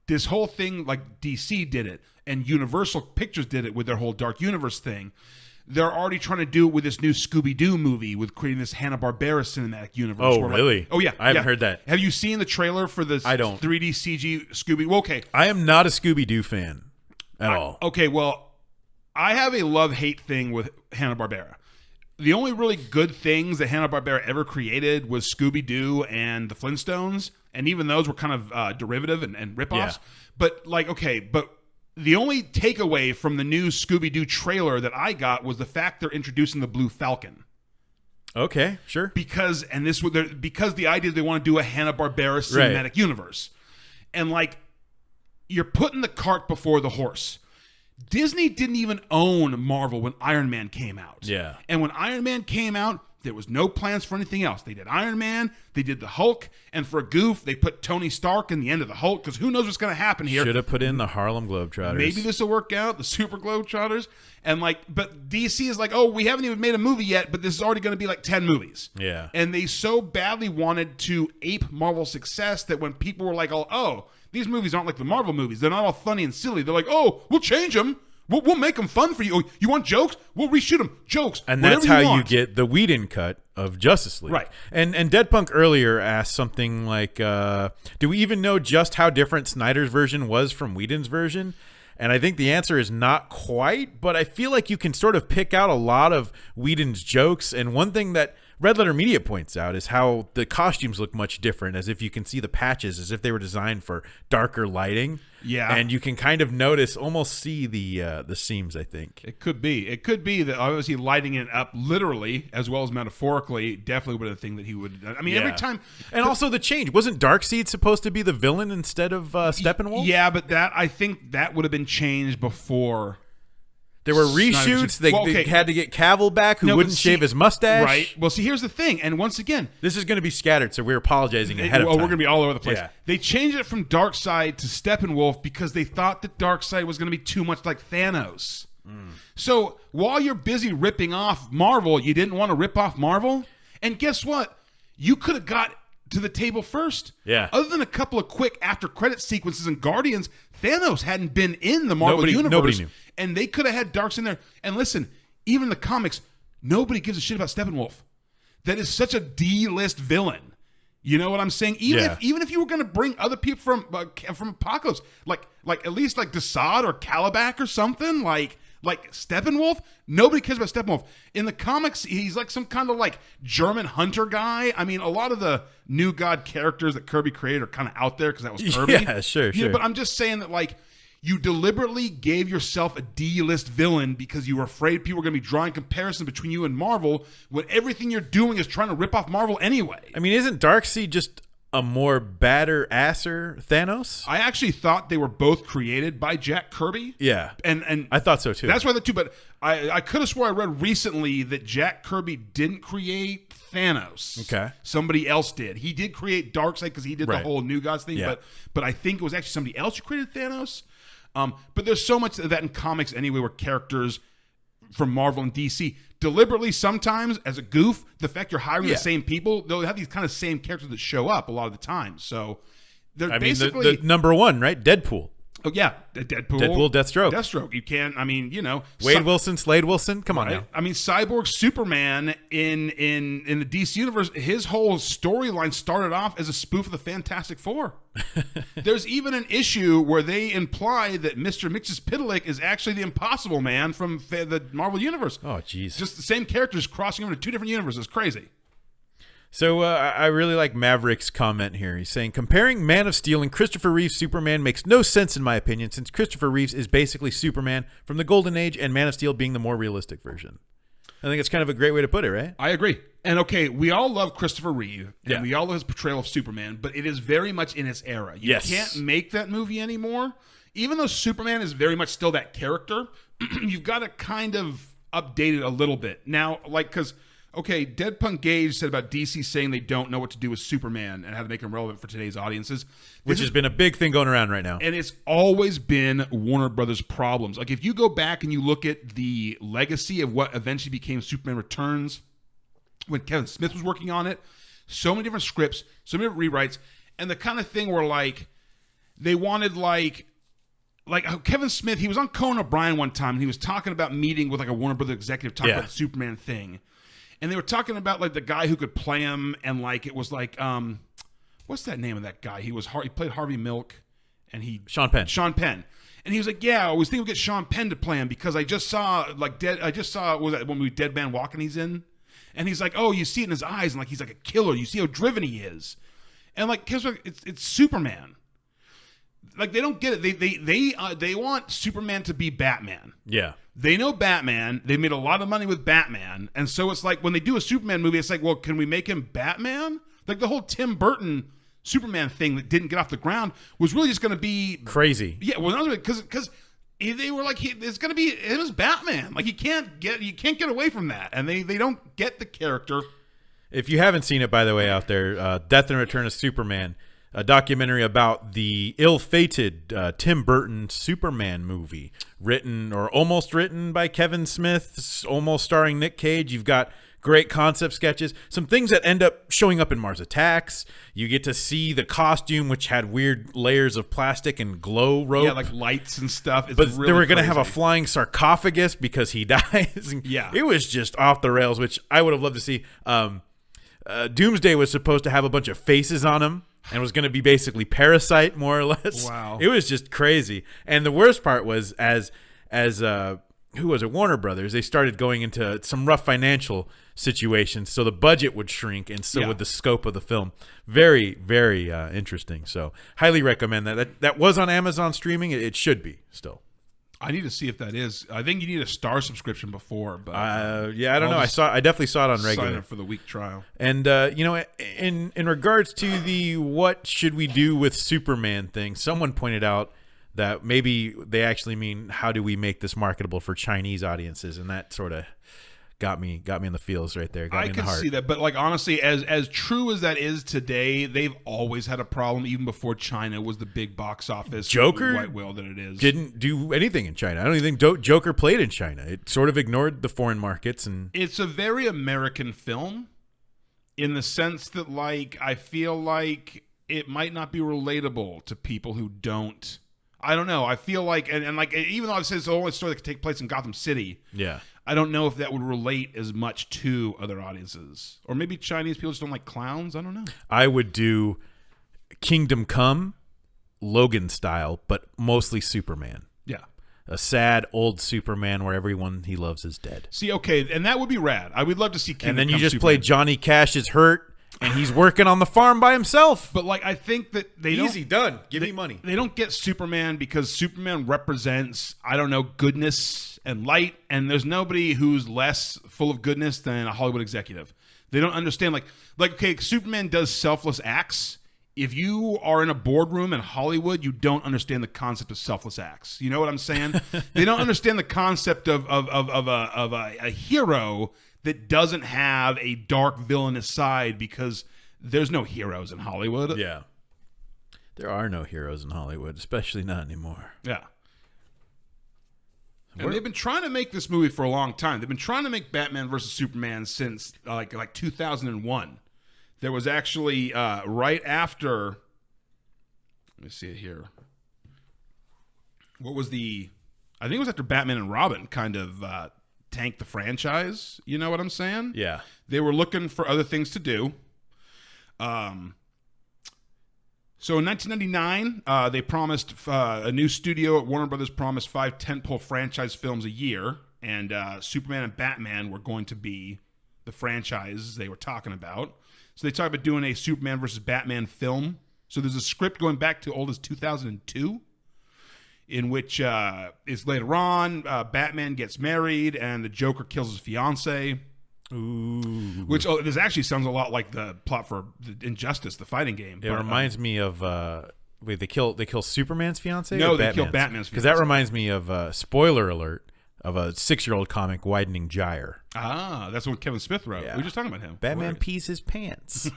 this whole thing. Like DC did it, and Universal Pictures did it with their whole Dark Universe thing. They're already trying to do it with this new Scooby-Doo movie, with creating this Hanna-Barbera cinematic universe. Oh, really? Like, oh, yeah. I haven't heard that. Have you seen the trailer for this 3D CG Scooby? Well, okay. I am not a Scooby-Doo fan at all. Okay, well, I have a love-hate thing with Hanna-Barbera. The only really good things that Hanna-Barbera ever created was Scooby-Doo and the Flintstones, and even those were kind of derivative and rip-offs. Yeah. But, like, okay, but the only takeaway from the new Scooby-Doo trailer that I got was the fact they're introducing the Blue Falcon. Okay, sure. Because the idea they want to do a Hanna-Barbera cinematic universe. And, like, you're putting the cart before the horse. Disney didn't even own Marvel when Iron Man came out. Yeah. And when Iron Man came out, there was no plans for anything else. They did Iron Man, they did the Hulk, and for a goof, they put Tony Stark in the end of the Hulk, because who knows what's going to happen here. Should have put in the Harlem Globetrotters. Maybe this will work out, the Super Globetrotters. And but DC is like, oh, we haven't even made a movie yet, but this is already going to be like 10 movies. Yeah. And they so badly wanted to ape Marvel's success that when people were like, oh, these movies aren't like the Marvel movies. They're not all funny and silly. They're like, oh, we'll change them. We'll make them fun for you. Oh, you want jokes? We'll reshoot them. Jokes. And that's how you get the Whedon cut of Justice League. Right. And Dead Punk earlier asked something like, do we even know just how different Snyder's version was from Whedon's version? And I think the answer is not quite, but I feel like you can sort of pick out a lot of Whedon's jokes. And one thing that Red Letter Media points out is how the costumes look much different, as if you can see the patches as if they were designed for darker lighting. Yeah. And you can kind of almost see the seams, I think. It could be. It could be that obviously lighting it up literally as well as metaphorically definitely would have the thing that he would. I mean, every time. And also the change. Wasn't Darkseid supposed to be the villain instead of Steppenwolf? Yeah, but I think that would have been changed before. There were reshoots. They had to get Cavill back, who wouldn't shave his mustache. Right. Well, see, here's the thing. And once again, this is going to be scattered, so we're apologizing ahead of time. We're going to be all over the place. Yeah. They changed it from Darkseid to Steppenwolf because they thought that Darkseid was going to be too much like Thanos. So while you're busy ripping off Marvel, you didn't want to rip off Marvel. And guess what? You could have got to the table first. Yeah. Other than a couple of quick after credit sequences in Guardians, Thanos hadn't been in the Marvel universe. Nobody knew. And they could have had Darks in there. And listen, even in the comics, nobody gives a shit about Steppenwolf. That is such a D-list villain. You know what I'm saying? Even if you were going to bring other people from Apocalypse, like at least like Desaad or Kalibak or something, like Steppenwolf, nobody cares about Steppenwolf. In the comics, he's like some kind of like German hunter guy. I mean, a lot of the New God characters that Kirby created are kind of out there because that was Kirby. Yeah, sure. But I'm just saying that like you deliberately gave yourself a D-list villain because you were afraid people were going to be drawing comparison between you and Marvel when everything you're doing is trying to rip off Marvel anyway. I mean, isn't Darkseid just a more badder-asser Thanos? I actually thought they were both created by Jack Kirby. Yeah. And I thought so too. That's why the two, but I could have swore I read recently that Jack Kirby didn't create Thanos. Okay. Somebody else did. He did create Darkseid because he did the whole New Gods thing, but I think it was actually somebody else who created Thanos. But there's so much of that in comics anyway where characters from Marvel and DC deliberately sometimes as a goof, the fact you're hiring the same people, they'll have these kind of same characters that show up a lot of the time. So they're basically the number one, right? Deadpool. Oh, yeah. Deadpool, Deathstroke. You can't, I mean, you know. Slade Wilson. Come on now. I mean, Cyborg Superman in the DC universe, his whole storyline started off as a spoof of the Fantastic Four. There's even an issue where they imply that Mr. Mxyzptlk is actually the Impossible Man from the Marvel Universe. Oh, jeez. Just the same characters crossing over to two different universes. It's crazy. So I really like Maverick's comment here. He's saying, comparing Man of Steel and Christopher Reeve's Superman makes no sense in my opinion, since Christopher Reeves is basically Superman from the Golden Age and Man of Steel being the more realistic version. I think it's kind of a great way to put it, right? I agree. And okay, we all love Christopher Reeve, and we all love his portrayal of Superman, but it is very much in its era. You can't make that movie anymore. Even though Superman is very much still that character, you've got to kind of update it a little bit. Now, like, because... Okay, Dead Punk Gage said about DC saying they don't know what to do with Superman and how to make him relevant for today's audiences. Which has been a big thing going around right now. And it's always been Warner Brothers' problems. Like, if you go back and you look at the legacy of what eventually became Superman Returns, when Kevin Smith was working on it, so many different scripts, so many different rewrites, and the kind of thing where, like, they wanted, like Kevin Smith, he was on Conan O'Brien one time, and he was talking about meeting with, like, a Warner Brothers executive talking about the Superman thing. And they were talking about like the guy who could play him, and like it was like what's that name of that guy? He played Harvey Milk, and Sean Penn. And he was like, yeah, I was thinking we'd get Sean Penn to play him because I just saw what was that one movie, Dead Man Walking he's in? And he's like, oh, you see it in his eyes, and like he's like a killer. You see how driven he is. And like it's Superman. Like they don't get it. They want Superman to be Batman. Yeah. They know Batman. They made a lot of money with Batman. And so it's like when they do a Superman movie, it's like, well, can we make him Batman? Like the whole Tim Burton Superman thing that didn't get off the ground was really just going to be crazy. Yeah, well, because they were like, it's going to be him as Batman. Like you can't get away from that. And they don't get the character. If you haven't seen it, by the way, out there, Death and Return of Superman, a documentary about the ill-fated Tim Burton Superman movie, written or almost written by Kevin Smith, almost starring Nick Cage. You've got great concept sketches, some things that end up showing up in Mars Attacks. You get to see the costume, which had weird layers of plastic and glow rope. Yeah, like lights and stuff. It's but really they were going to crazy. have a flying sarcophagus because he dies. Yeah. It was just off the rails, which I would have loved to see. Doomsday was supposed to have a bunch of faces on him, and was going to be basically Parasite, more or less. Wow. It was just crazy. And the worst part was as who was it? Warner Brothers. They started going into some rough financial situations, so the budget would shrink, and so would the scope of the film. Very, very interesting. So highly recommend that. That was on Amazon streaming. It should be still. I need to see if that is. I think you need a Star subscription before, but I don't know. I definitely saw it on regular. Sign up for the week trial. And in regards to the what should we do with Superman thing, someone pointed out that maybe they actually mean how do we make this marketable for Chinese audiences, and that sort of got me in the feels right there. Got me in the heart. I can see that, but like honestly, as true as that is today, they've always had a problem even before China was the big box office Joker white whale that it is. Didn't do anything in China. I don't even think Joker played in China. It sort of ignored the foreign markets, and it's a very American film in the sense that like I feel like it might not be relatable to people who don't. I don't know. I feel like, and like, even though I've said it's the only story that could take place in Gotham City, I don't know if that would relate as much to other audiences. Or maybe Chinese people just don't like clowns. I don't know. I would do Kingdom Come, Logan style, but mostly Superman. Yeah. A sad old Superman where everyone he loves is dead. See, okay, and that would be rad. I would love to see Kingdom And then Come you just Superman. play Johnny Cash is hurt, and he's working on the farm by himself. But like, I think that they Easy done. Give me money. They don't get Superman because Superman represents, I don't know, goodness and light, and there's nobody who's less full of goodness than a Hollywood executive. They don't understand, like okay, Superman does selfless acts. If you are in a boardroom in Hollywood, you don't understand the concept of selfless acts. You know what I'm saying? They don't understand the concept of a hero that doesn't have a dark villainous side, because there's no heroes in Hollywood. Yeah. There are no heroes in Hollywood, especially not anymore. Yeah. And they've been trying to make this movie for a long time. They've been trying to make Batman versus Superman since like 2001. There was actually right after. Let me see it here. What was the? I think it was after Batman and Robin kind of tanked the franchise. You know what I'm saying? Yeah. They were looking for other things to do. So in 1999, they promised a new studio at Warner Brothers promised 5 tentpole franchise films a year, and Superman and Batman were going to be the franchises they were talking about. So they talked about doing a Superman versus Batman film. So there's a script going back to old as 2002, in which is later on, Batman gets married and the Joker kills his fiance. Ooh. Which this actually sounds a lot like the plot for Injustice, the fighting game. It reminds me of wait, they kill Superman's fiance? No, or they Batman's? kill Batman's fiance. Because that reminds me of spoiler alert of a 6-year-old comic, Widening Gyre. Ah, that's what Kevin Smith wrote. Yeah. We were just talking about him. Batman Right. pees his pants.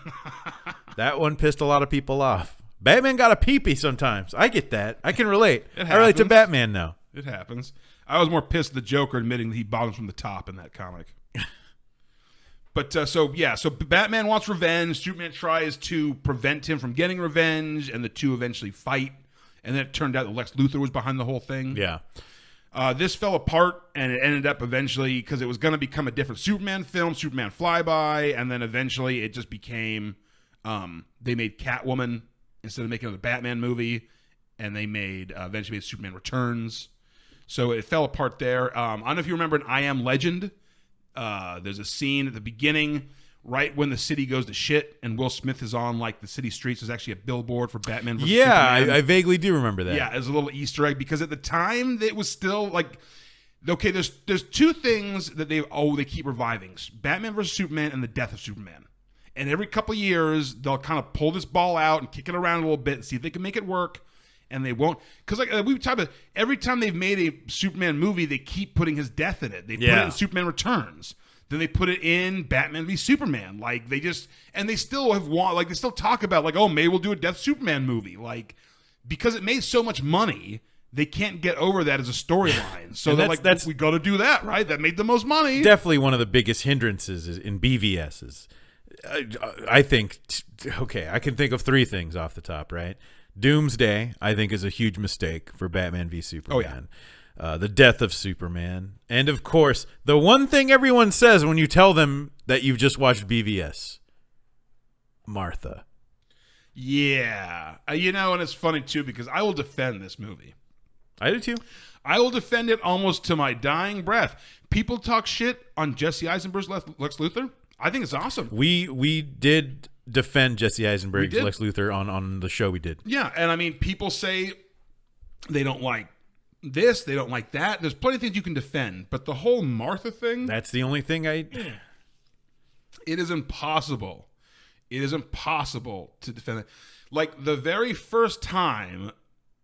That one pissed a lot of people off. Batman got a pee-pee sometimes. I get that. I can relate. It I relate to happens. Batman now. It happens. I was more pissed at the Joker admitting that he bottoms from the top in that comic. But so Batman wants revenge. Superman tries to prevent him from getting revenge, and the two eventually fight. And then it turned out that Lex Luthor was behind the whole thing. Yeah. This fell apart, and it ended up eventually, because it was going to become a different Superman film, Superman Flyby, and then eventually it just became, they made Catwoman instead of making another Batman movie, and they made eventually made Superman Returns. So it fell apart there. I don't know if you remember in I Am Legend. There's a scene at the beginning, right when the city goes to shit, and Will Smith is on like the city streets. There's actually a billboard for Batman versus Superman. I vaguely do remember that. Yeah, as a little Easter egg, because at the time it was still like, okay, there's two things that they keep reviving: Batman versus Superman and the death of Superman. And every couple of years they'll kind of pull this ball out and kick it around a little bit and see if they can make it work. And they won't, because like we talked about, every time they've made a Superman movie, they keep putting his death in it. They put it in Superman Returns. Then they put it in Batman v Superman. Like they still have they still talk about like, oh, maybe we'll do a Death Superman movie. Like, because it made so much money, they can't get over that as a storyline. So they're like, we got to do that, right? That made the most money. Definitely one of the biggest hindrances in BVSs. I think, okay, I can think of 3 things off the top, right? Doomsday, I think, is a huge mistake for Batman v Superman. Oh, yeah. The death of Superman. And, of course, the one thing everyone says when you tell them that you've just watched BVS. Martha. Yeah. And it's funny, too, because I will defend this movie. I do, too. I will defend it almost to my dying breath. People talk shit on Jesse Eisenberg's Lex Luthor. I think it's awesome. We did defend Jesse Eisenberg's Lex Luthor on the show we did. Yeah, and I mean, people say they don't like this, they don't like that. There's plenty of things you can defend, but the whole Martha thing... That's the only thing It is impossible. It is impossible to defend it. Like, the very first time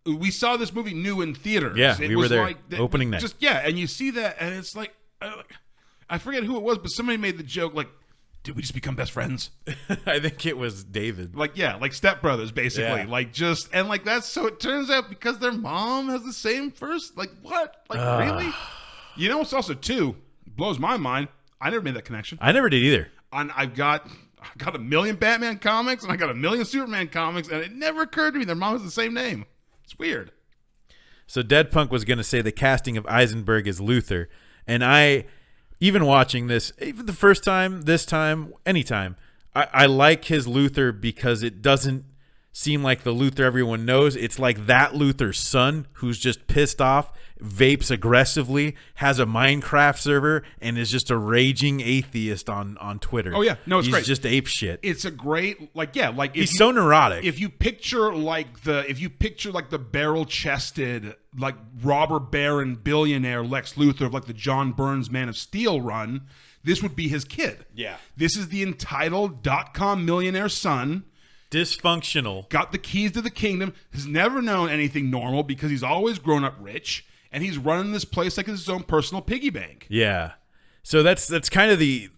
we saw this movie new in theaters. Yeah, we were there, opening night. And you see that, and it's like... I forget who it was, but somebody made the joke, like, did we just become best friends? I think it was David. Like stepbrothers, basically. Yeah. That's so it turns out because their mom has the same first. Like, what? Like, really? You know what's also, too, blows my mind. I never made that connection. I never did either. I've got a million Batman comics, and I got a million Superman comics, and it never occurred to me their mom has the same name. It's weird. So Dead Punk was going to say the casting of Eisenberg as Luthor, and I even watching this, even the first time, this time, anytime, I like his Luthor because it doesn't seem like the Luthor everyone knows. It's like that Luthor's son who's just pissed off, vapes aggressively, has a Minecraft server, and is just a raging atheist on Twitter. Oh yeah, no, it's He's great. just ape shit. It's a great, like, yeah, like He's so neurotic. If you picture like the barrel-chested, like robber baron billionaire Lex Luthor of like the John Burns Man of Steel run, this would be his kid. Yeah. This is the entitled .com millionaire son. Dysfunctional. Got the keys to the kingdom, has never known anything normal because he's always grown up rich, and he's running this place like it's his own personal piggy bank. Yeah. So that's kind of the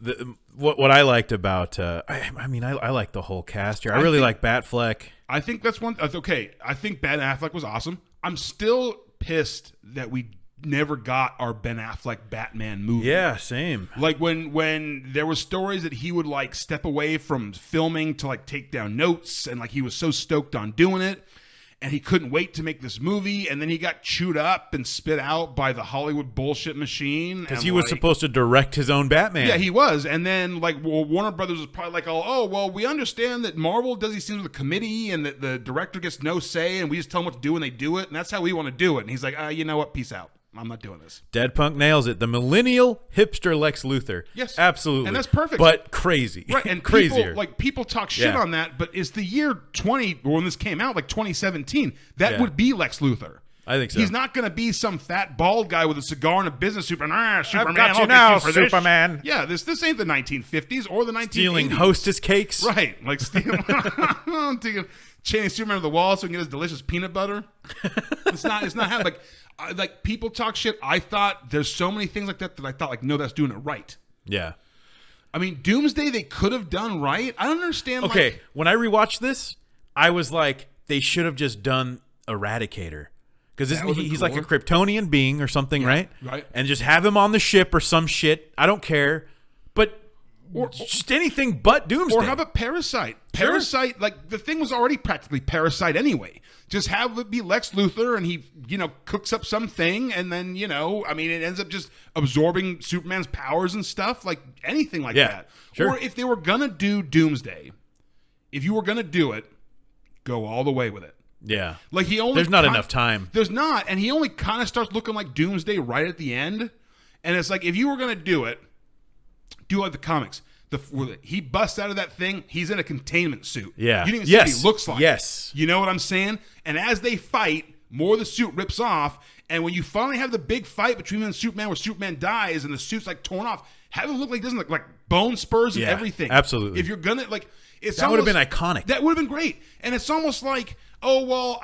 what I liked about I like the whole cast here. I really like Batfleck. I think that's one. Okay, I think Ben Affleck was awesome. I'm still pissed that we never got our Ben Affleck Batman movie. Yeah, same. Like when there were stories that he would like step away from filming to like take down notes, and like he was so stoked on doing it, and he couldn't wait to make this movie, and then he got chewed up and spit out by the Hollywood bullshit machine. Because he was supposed to direct his own Batman. Yeah, he was. And then like Warner Brothers was probably like, oh, well, we understand that Marvel does these things with a committee, and that the director gets no say, and we just tell them what to do, and they do it, and that's how we want to do it. And he's like, you know what? Peace out. I'm not doing this. Dead Punk nails it. The millennial hipster Lex Luthor. Yes. Absolutely. And that's perfect. But crazy. Right. And crazier. people talk shit on that, but it's the year when this came out, like 2017. That would be Lex Luthor. I think so. He's not going to be some fat bald guy with a cigar and a business suit. Superman. I've got you now, Superman. Yeah, this ain't the 1950s or the 1980s. Stealing Hostess cakes. Right. Like stealing, chaining Superman to the wall so he can get his delicious peanut butter. It's not how, like people talk shit. I thought there's so many things like that I thought like, no, that's doing it right. Yeah. I mean, Doomsday they could have done right. I don't understand. Okay, when I rewatched this, I was like, they should have just done Eradicator. Because he's like a Kryptonian being or something, right? Right. And just have him on the ship or some shit. I don't care. But just anything but Doomsday. Or how about Parasite? Parasite, like the thing was already practically Parasite anyway. Just have it be Lex Luthor, and he, cooks up something, and then, it ends up just absorbing Superman's powers and stuff, like anything like that. Sure. Or if they were gonna do Doomsday, if you were gonna do it, go all the way with it. Yeah. Like there's not enough time. There's not, and he only kind of starts looking like Doomsday right at the end. And it's like, if you were gonna do it, do like the comics. He busts out of that thing. He's in a containment suit. Yeah. You didn't see what he looks like. Yes. You know what I'm saying? And as they fight, more of the suit rips off. And when you finally have the big fight between him and Superman, where Superman dies and the suit's like torn off, have it look like doesn't look like bone spurs and everything. Absolutely. If you're gonna that would have been iconic. That would have been great. And it's almost like, oh well,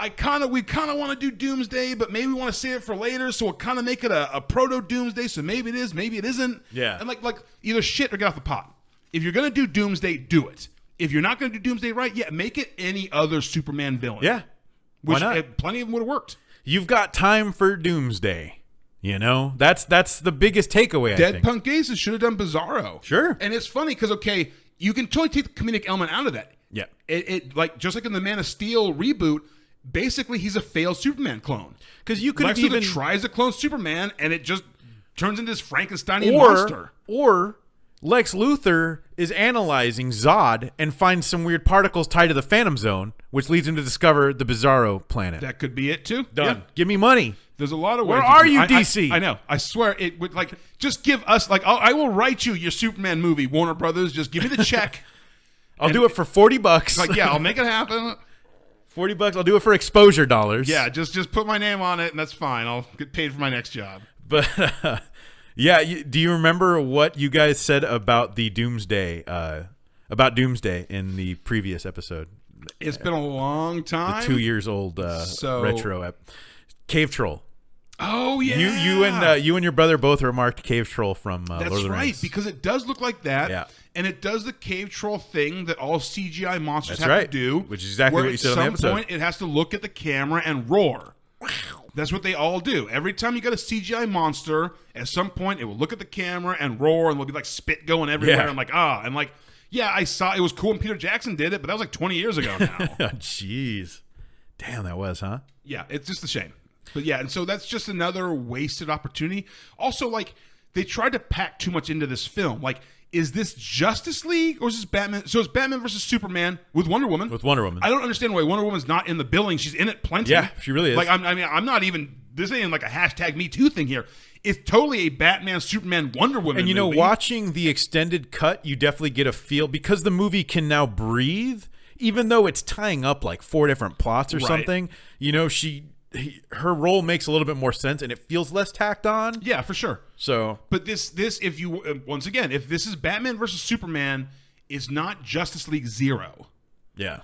we kind of want to do Doomsday, but maybe we want to save it for later, so we'll kind of make it a proto Doomsday. So maybe it is, maybe it isn't. Yeah. And like either shit or get off the pot. If you're gonna do Doomsday, do it. If you're not gonna do Doomsday right, make it any other Superman villain. Yeah. Why not? Plenty of them would have worked. You've got time for Doomsday. That's the biggest takeaway. Dead Punk Aces should have done Bizarro. Sure. And it's funny because you can totally take the comedic element out of that. Yeah. It like just like in the Man of Steel reboot, basically he's a failed Superman clone. Because you could Lex even tries to clone Superman, and it just turns into this Frankensteinian monster. Or Lex Luthor is analyzing Zod and finds some weird particles tied to the Phantom Zone, which leads him to discover the Bizarro planet. That could be it too. Done. Yeah. Give me money. There's a lot of ways. Where are you, DC? I know. I swear it would just give us I will write you your Superman movie, Warner Brothers. Just give me the check. I'll do it for $40. I'll make it happen. $40. I'll do it for exposure dollars. Yeah, just put my name on it, and that's fine. I'll get paid for my next job. But yeah, do you remember what you guys said about the Doomsday? About Doomsday in the previous episode? It's been a long time. The 2 years old retro Cave Troll. Oh yeah, you and your brother both remarked Cave Troll from Lord of the Rings. That's right, because it does look like that. Yeah. And it does the Cave Troll thing that all CGI monsters have to do. Which is exactly what you said on the episode. At some point, it has to look at the camera and roar. That's what they all do. Every time you got a CGI monster, at some point, it will look at the camera and roar, and there'll be like spit going everywhere. Yeah. I'm like, and like, yeah, I saw it was cool when Peter Jackson did it, but that was like 20 years ago now. Jeez. Damn, that was, huh? Yeah, it's just a shame. But yeah, and so that's just another wasted opportunity. Also, like, they tried to pack too much into this film. Like, is this Justice League or is this Batman? So it's Batman versus Superman with Wonder Woman. With Wonder Woman. I don't understand why Wonder Woman's not in the billing. She's in it plenty. Yeah, she really is. Like, I'm not even, this ain't like a hashtag Me Too thing here. It's totally a Batman, Superman, Wonder Woman And you know, movie. watching the extended cut, you definitely get a feel, because the movie can now breathe, even though it's tying up like 4 different plots or something. You know, her role makes a little bit more sense, and it feels less tacked on. Yeah, for sure. So, but this, if you once again, if this is Batman versus Superman, it's not Justice League Zero. yeah,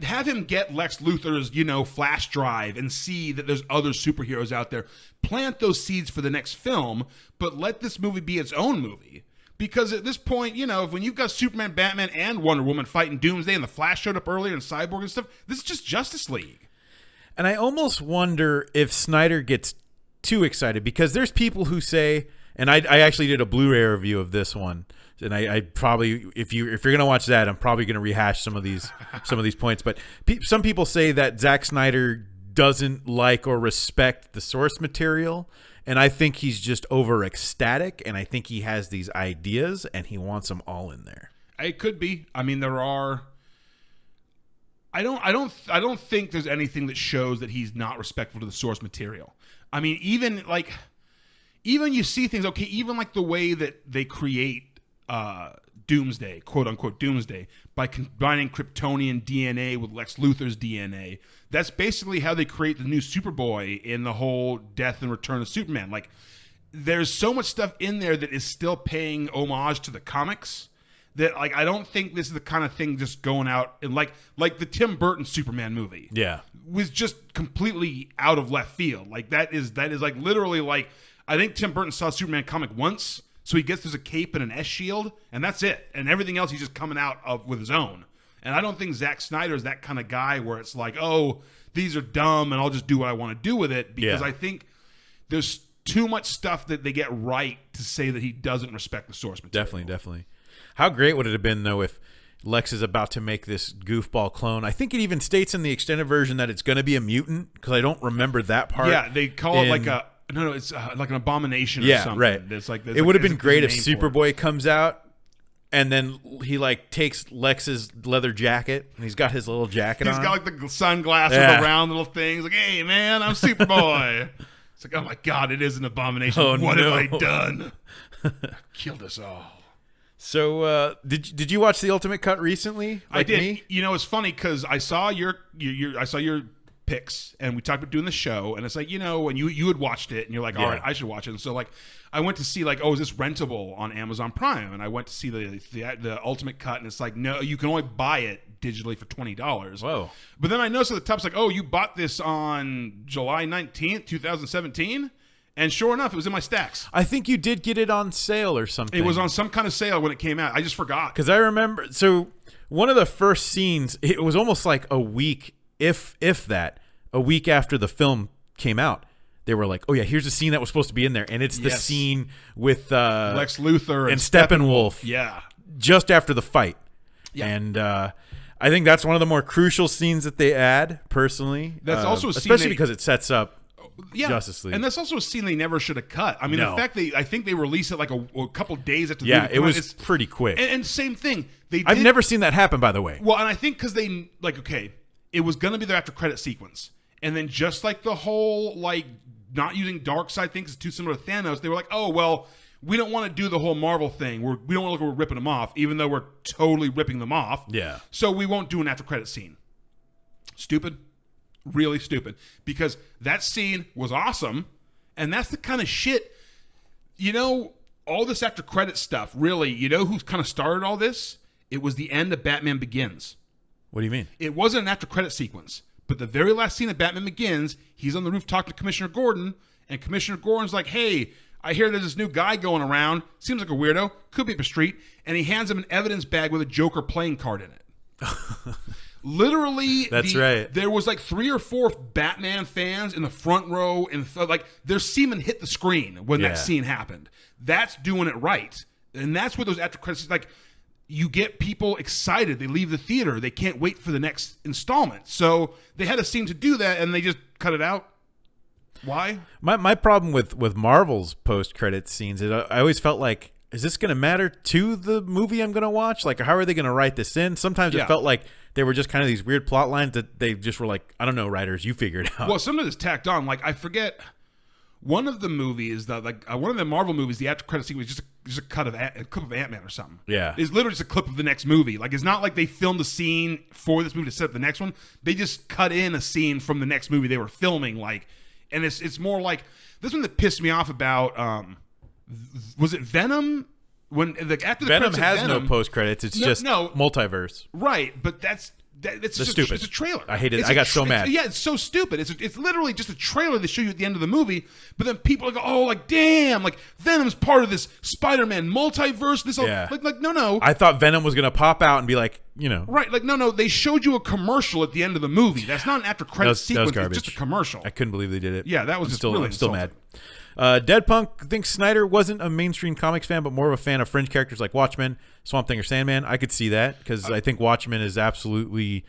have him get Lex Luthor's flash drive and see that there's other superheroes out there. Plant those seeds for the next film, but let this movie be its own movie. Because at this point, when you've got Superman, Batman, and Wonder Woman fighting Doomsday, and the Flash showed up earlier and Cyborg and stuff, this is just Justice League. And I almost wonder if Snyder gets too excited, because there's people who say, and I actually did a Blu-ray review of this one, and I probably, if you're gonna watch that, I'm probably gonna rehash some of these points. But some people say that Zack Snyder doesn't like or respect the source material, and I think he's just over ecstatic, and I think he has these ideas and he wants them all in there. It could be. I mean, there are. I don't think there's anything that shows that he's not respectful to the source material. I mean, even you see things, okay, even like the way that they create Doomsday, quote unquote Doomsday, by combining Kryptonian DNA with Lex Luthor's DNA. That's basically how they create the new Superboy in the whole Death and Return of Superman. Like, there's so much stuff in there that is still paying homage to the comics. That, like, I don't think this is the kind of thing just going out and like the Tim Burton Superman movie. Yeah. Was just completely out of left field. Like, that is like literally like, I think Tim Burton saw Superman comic once, so he gets there's a cape and an S shield, and that's it. And everything else he's just coming out of with his own. And I don't think Zack Snyder is that kind of guy where it's like, oh, these are dumb and I'll just do what I want to do with it. Because I think there's too much stuff that they get right to say that he doesn't respect the source material. Definitely. How great would it have been, though, if Lex is about to make this goofball clone? I think it even states in the extended version that it's going to be a mutant, because I don't remember that part. Yeah, they call it like it's like an abomination or something. Right. It would have been great if Superboy comes out and then he like takes Lex's leather jacket and he's got his little jacket on. He's got like the sunglasses with the round little things. Like, hey, man, I'm Superboy. It's like, oh my God, it is an abomination. Oh, what no. have I done? I killed us all. So, did you watch the Ultimate Cut recently? I did. Me? It's funny because I saw your picks, and we talked about doing the show, and it's like, and you had watched it, and you're like, all right, I should watch it. And so, like, I went to see, like, oh, is this rentable on Amazon Prime? And I went to see the Ultimate Cut, and it's like, no, you can only buy it digitally for $20. Whoa. But then I noticed at the top, it's like, oh, you bought this on July 19th, 2017? And sure enough, it was in my stacks. I think you did get it on sale or something. It was on some kind of sale when it came out. I just forgot. Because I remember, so one of the first scenes, it was almost like a week, if that, a week after the film came out. They were like, oh yeah, here's a scene that was supposed to be in there. And it's the scene with Lex Luthor and Steppenwolf. Yeah. Just after the fight. Yeah. And I think that's one of the more crucial scenes that they add, personally. That's also a scene especially because it sets up Justice League. And that's also a scene they never should have cut. I mean, the fact I think they released it like a couple days after the movie it was pretty quick. And same thing. I've never seen that happen, by the way. Well, and I think because they, like, okay, it was going to be their after credit sequence. And then just like the whole, like, not using Darkseid thing because it's too similar to Thanos, they were like, oh, well, we don't want to do the whole Marvel thing. We don't want to look like we're ripping them off, even though we're totally ripping them off. Yeah. So we won't do an after credit scene. Stupid. Really stupid, because that scene was awesome, and that's the kind of shit, all this after credit stuff, really, who's kind of started all this? It was the end of Batman Begins. What do you mean? It wasn't an after credit sequence, but the very last scene of Batman Begins, he's on the roof talking to Commissioner Gordon, and Commissioner Gordon's like, hey, I hear there's this new guy going around, seems like a weirdo, could be up a street, and he hands him an evidence bag with a Joker playing card in it. Literally, that's right. There was like 3 or 4 Batman fans in the front row, and like their semen hit the screen when that scene happened. That's doing it right, and that's what those after credits, like, you get people excited. They leave the theater. They can't wait for the next installment. So they had a scene to do that, and they just cut it out. Why? My problem with Marvel's post-credits scenes is I always felt like, is this going to matter to the movie I'm going to watch? Like, how are they going to write this in? Sometimes it felt like they were just kind of these weird plot lines that they just were like, I don't know, writers, you figure it out. Well, some of it's tacked on. Like, I forget one of the movies that, one of the Marvel movies, the after credit scene was just a clip of Ant-Man or something. Yeah, it's literally just a clip of the next movie. Like, it's not like they filmed a scene for this movie to set up the next one. They just cut in a scene from the next movie they were filming. Like, and it's more like this one that pissed me off about. Was it Venom? When after the Venom has no post credits, it's just multiverse, right? But it's stupid. It's a trailer. I hate it. I got so mad. Yeah, it's so stupid. It's literally just a trailer they show you at the end of the movie. But then people are like, oh, like damn, like Venom's part of this Spider-Man multiverse. This like no. I thought Venom was gonna pop out and be like, right? Like no. They showed you a commercial at the end of the movie. That's not an after credit sequence. It's just a commercial. I couldn't believe they did it. Yeah, that was I'm still mad. Dead Punk thinks Snyder wasn't a mainstream comics fan, but more of a fan of fringe characters like Watchmen, Swamp Thing, or Sandman. I could see that because I think Watchmen is absolutely.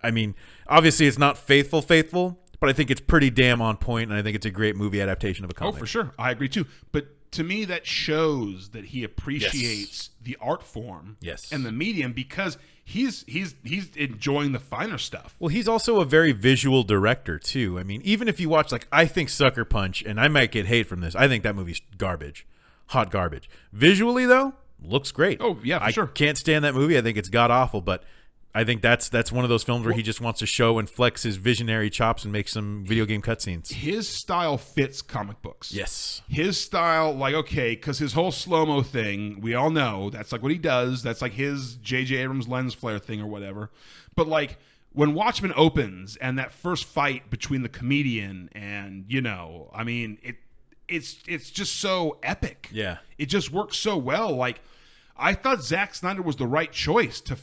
I mean, obviously it's not faithful, but I think it's pretty damn on point, and I think it's a great movie adaptation of a comic. Oh, for sure, I agree too. But to me, that shows that he appreciates the art form, and the medium because he's enjoying the finer stuff. Well, he's also a very visual director too. I mean, even if you watch, like, I think Sucker Punch, and I might get hate from this, I think that movie's garbage, hot garbage. Visually though, looks great. Oh yeah, for sure. I can't stand that movie. I think it's god awful, but I think that's one of those films where he just wants to show and flex his visionary chops and make some video game cutscenes. His style fits comic books. Yes. His style, like, okay, because his whole slow-mo thing, we all know that's like what he does. That's like his J.J. Abrams lens flare thing or whatever. But like when Watchmen opens and that first fight between the comedian and, I mean, it's just so epic. Yeah. It just works so well. Like, I thought Zack Snyder was the right choice to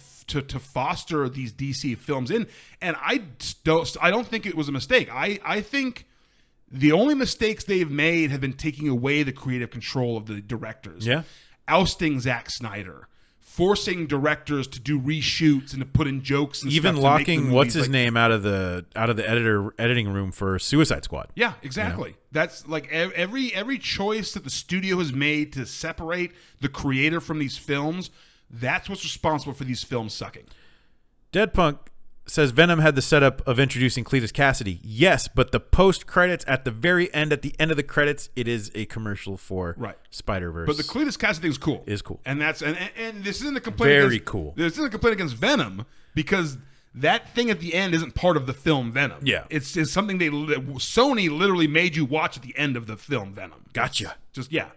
foster these DC films in, and I don't think it was a mistake. I think the only mistakes they've made have been taking away the creative control of the directors. Yeah, ousting Zack Snyder, forcing directors to do reshoots and to put in jokes, and even stuff locking what's his name out of the editing room for Suicide Squad. Yeah, exactly. That's like every choice that the studio has made to separate the creator from these films. That's what's responsible for these films sucking. Dead Punk says Venom had the setup of introducing Cletus Cassidy. Yes, but the post credits at the very end, at the end of the credits, it is a commercial for Spider-Verse. But the Cletus Cassidy thing is cool. Is cool. And that's and this isn't a complaint. Very cool. This isn't a complaint against Venom because that thing at the end isn't part of the film Venom. Yeah. It's something Sony literally made you watch at the end of the film Venom. Gotcha.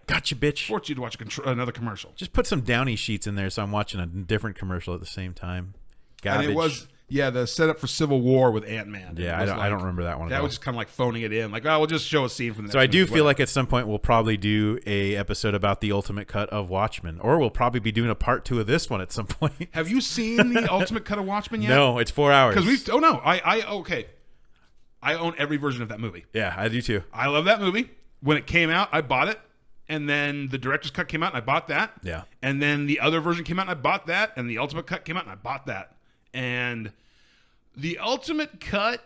Gotcha, bitch. Forced you to watch another commercial. Just put some Downy sheets in there so I'm watching a different commercial at the same time. Garbage. And it was, the setup for Civil War with Ant-Man. Yeah, I don't remember that one. That was just kind of like phoning it in. Like, we'll just show a scene from the next So I do movie, feel like at some point we'll probably do a episode about the ultimate cut of Watchmen, or we'll probably be doing a part 2 of this one at some point. Have you seen the ultimate cut of Watchmen yet? No, it's 4 hours. Okay. I own every version of that movie. Yeah, I do too. I love that movie. When it came out, I bought it. And then the director's cut came out, and I bought that. Yeah. And then the other version came out, and I bought that. And the ultimate cut came out, and I bought that. And the ultimate cut,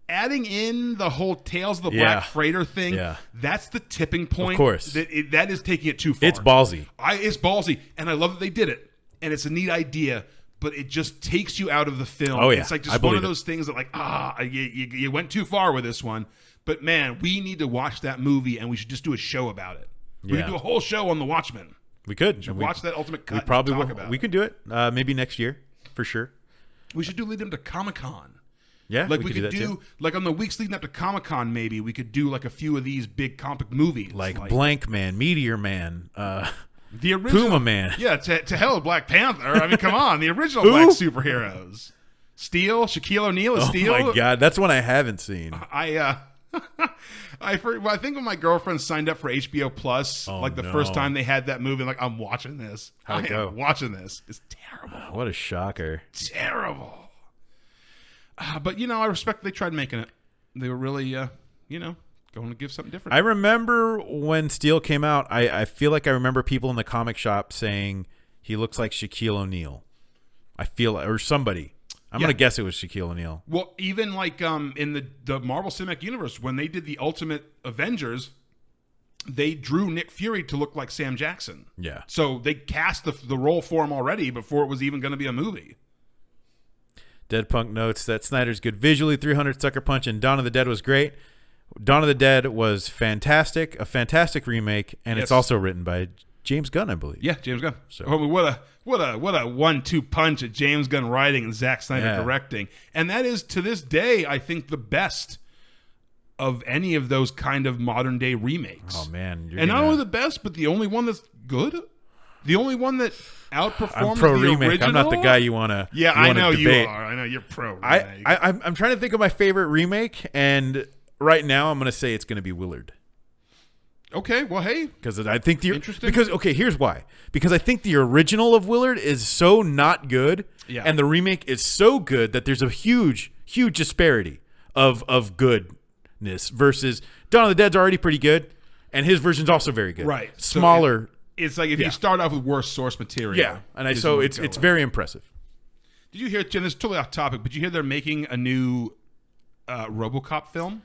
adding in the whole Tales of the Black Freighter thing, that's the tipping point. Of course. That is taking it too far. It's ballsy. It's ballsy. And I love that they did it. And it's a neat idea. But it just takes you out of the film. Oh, yeah. It's like just one of those things that, like, you went too far with this one. But, man, we need to watch that movie, and we should just do a show about it. We could do a whole show on The Watchmen. We could. We should watch that ultimate cut. We probably talk will. about We could do it maybe next year for sure. We should lead them to Comic-Con. Yeah, like we could do that too. Like on the weeks leading up to Comic-Con, maybe we could do like a few of these big comic movies, like Blank Man, Meteor Man, the original Puma Man. Yeah, to hell with Black Panther. I mean, come on, the original black superheroes. Steel, Shaquille O'Neal is Steel. Oh my God, that's one I haven't seen. I think when my girlfriend signed up for HBO Plus, the first time they had that movie, like, I'm watching this. How'd it go? Watching this. It's terrible. What a shocker. Terrible. But, I respect they tried making it. They were really, going to give something different. I remember when Steel came out, I feel like I remember people in the comic shop saying he looks like Shaquille O'Neal. Or somebody. I'm gonna guess it was Shaquille O'Neal. Well, even like in the Marvel Cinematic Universe, when they did the Ultimate Avengers, they drew Nick Fury to look like Sam Jackson. Yeah. So they cast the role for him already before it was even going to be a movie. Dead Punk notes that Snyder's good visually, 300 Sucker Punch, and Dawn of the Dead was great. Dawn of the Dead was fantastic, a fantastic remake, and it's also written by James Gunn, I believe. Yeah, James Gunn. So I mean, what a 1-2 punch of James Gunn writing and Zack Snyder directing, and that is to this day, I think, the best of any of those kind of modern day remakes. Oh man, and not only the best, but the only one that's good, the only one that outperforms I'm pro the remake. original. I'm not the guy you want to. Yeah, I know debate. You are. I know you're pro remake. I'm trying to think of my favorite remake, and right now I'm going to say it's going to be Willard. Okay, well, hey, because I think interesting. Because here's why. Because I think the original of Willard is so not good, and the remake is so good that there's a huge disparity of goodness versus Dawn of the Dead's already pretty good, and his version's also very good. Right, smaller. So it's like if you start off with worse source material. Yeah, and it's very impressive. Did you hear, Jim? This is totally off topic, but did you hear they're making a new RoboCop film?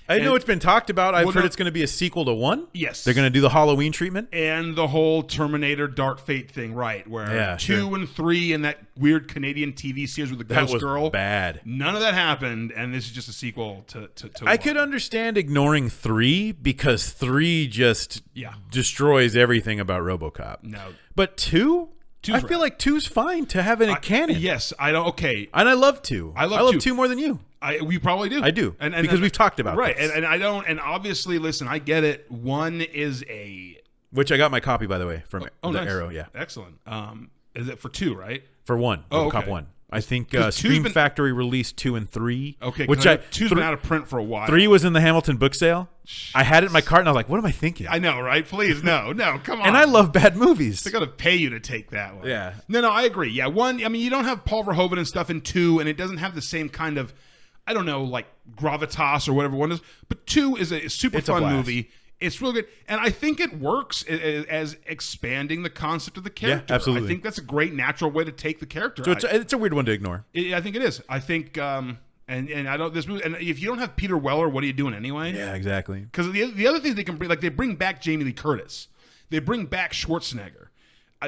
I know it's been talked about. I've heard it's going to be a sequel to 1. Yes. They're going to do the Halloween treatment. And the whole Terminator Dark Fate thing, right? Where 2 and 3 and that weird Canadian TV series with the ghost girl. Bad. None of that happened, and this is just a sequel to I 1. could understand ignoring 3 because 3 just destroys everything about RoboCop. No. But 2? I feel like 2's fine to have in a canon. Yes, I don't. Okay. And I love 2. I love 2 more than you. We probably do. I do. And because we've talked about it. This. And I don't. And obviously, listen, I get it. 1 is which I got my copy, by the way, from the nice. Arrow. Yeah. Excellent. Is it for 2, right? For 1. RoboCop 1. I think Scream Factory released 2 and 3. Okay, which 2's been out of print for a while. 3 was in the Hamilton book sale. I had it in my cart, and I was like, what am I thinking? I know, right? Please, no, come on. And I love bad movies. They're going to pay you to take that one. Yeah. No, I agree. Yeah, 1, I mean, you don't have Paul Verhoeven and stuff in 2, and it doesn't have the same kind of, I don't know, like gravitas or whatever 1 is. But 2 is a super fun movie. It's real good. And I think it works as expanding the concept of the character. Yeah, absolutely. I think that's a great natural way to take the character. So it's a weird one to ignore. I think it is. I think, and I don't, this movie, and if you don't have Peter Weller, what are you doing anyway? Yeah, exactly. Because the other things they can bring, like they bring back Jamie Lee Curtis. They bring back Schwarzenegger.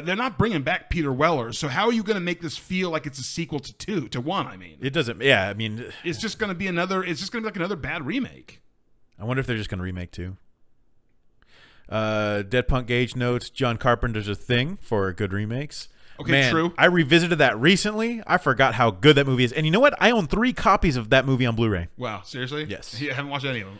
They're not bringing back Peter Weller. So how are you going to make this feel like it's a sequel to 1? I mean, it doesn't. Yeah, I mean, it's just going to be another. It's just going to be like another bad remake. I wonder if they're just going to remake 2. Dead Punk Gage notes John Carpenter's a thing for good remakes. Okay, Man, true. I revisited that recently. I forgot how good that movie is. And you know what? I own 3 copies of that movie on Blu-ray. Wow, seriously? Yes. Yeah, I haven't watched any of them.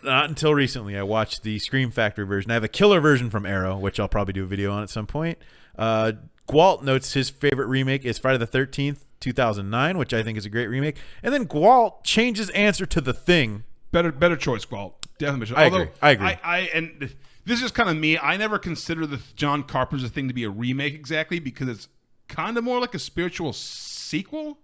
Not until recently. I watched the Scream Factory version. I have a killer version from Arrow, which I'll probably do a video on at some point. Gwalt notes his favorite remake is Friday the 13th, 2009, which I think is a great remake. And then Gwalt changes answer to The Thing. Better choice, Gwalt. Definitely. I agree. And this is kind of me. I never consider the John Carpenter's thing to be a remake exactly because it's kind of more like a spiritual sequel.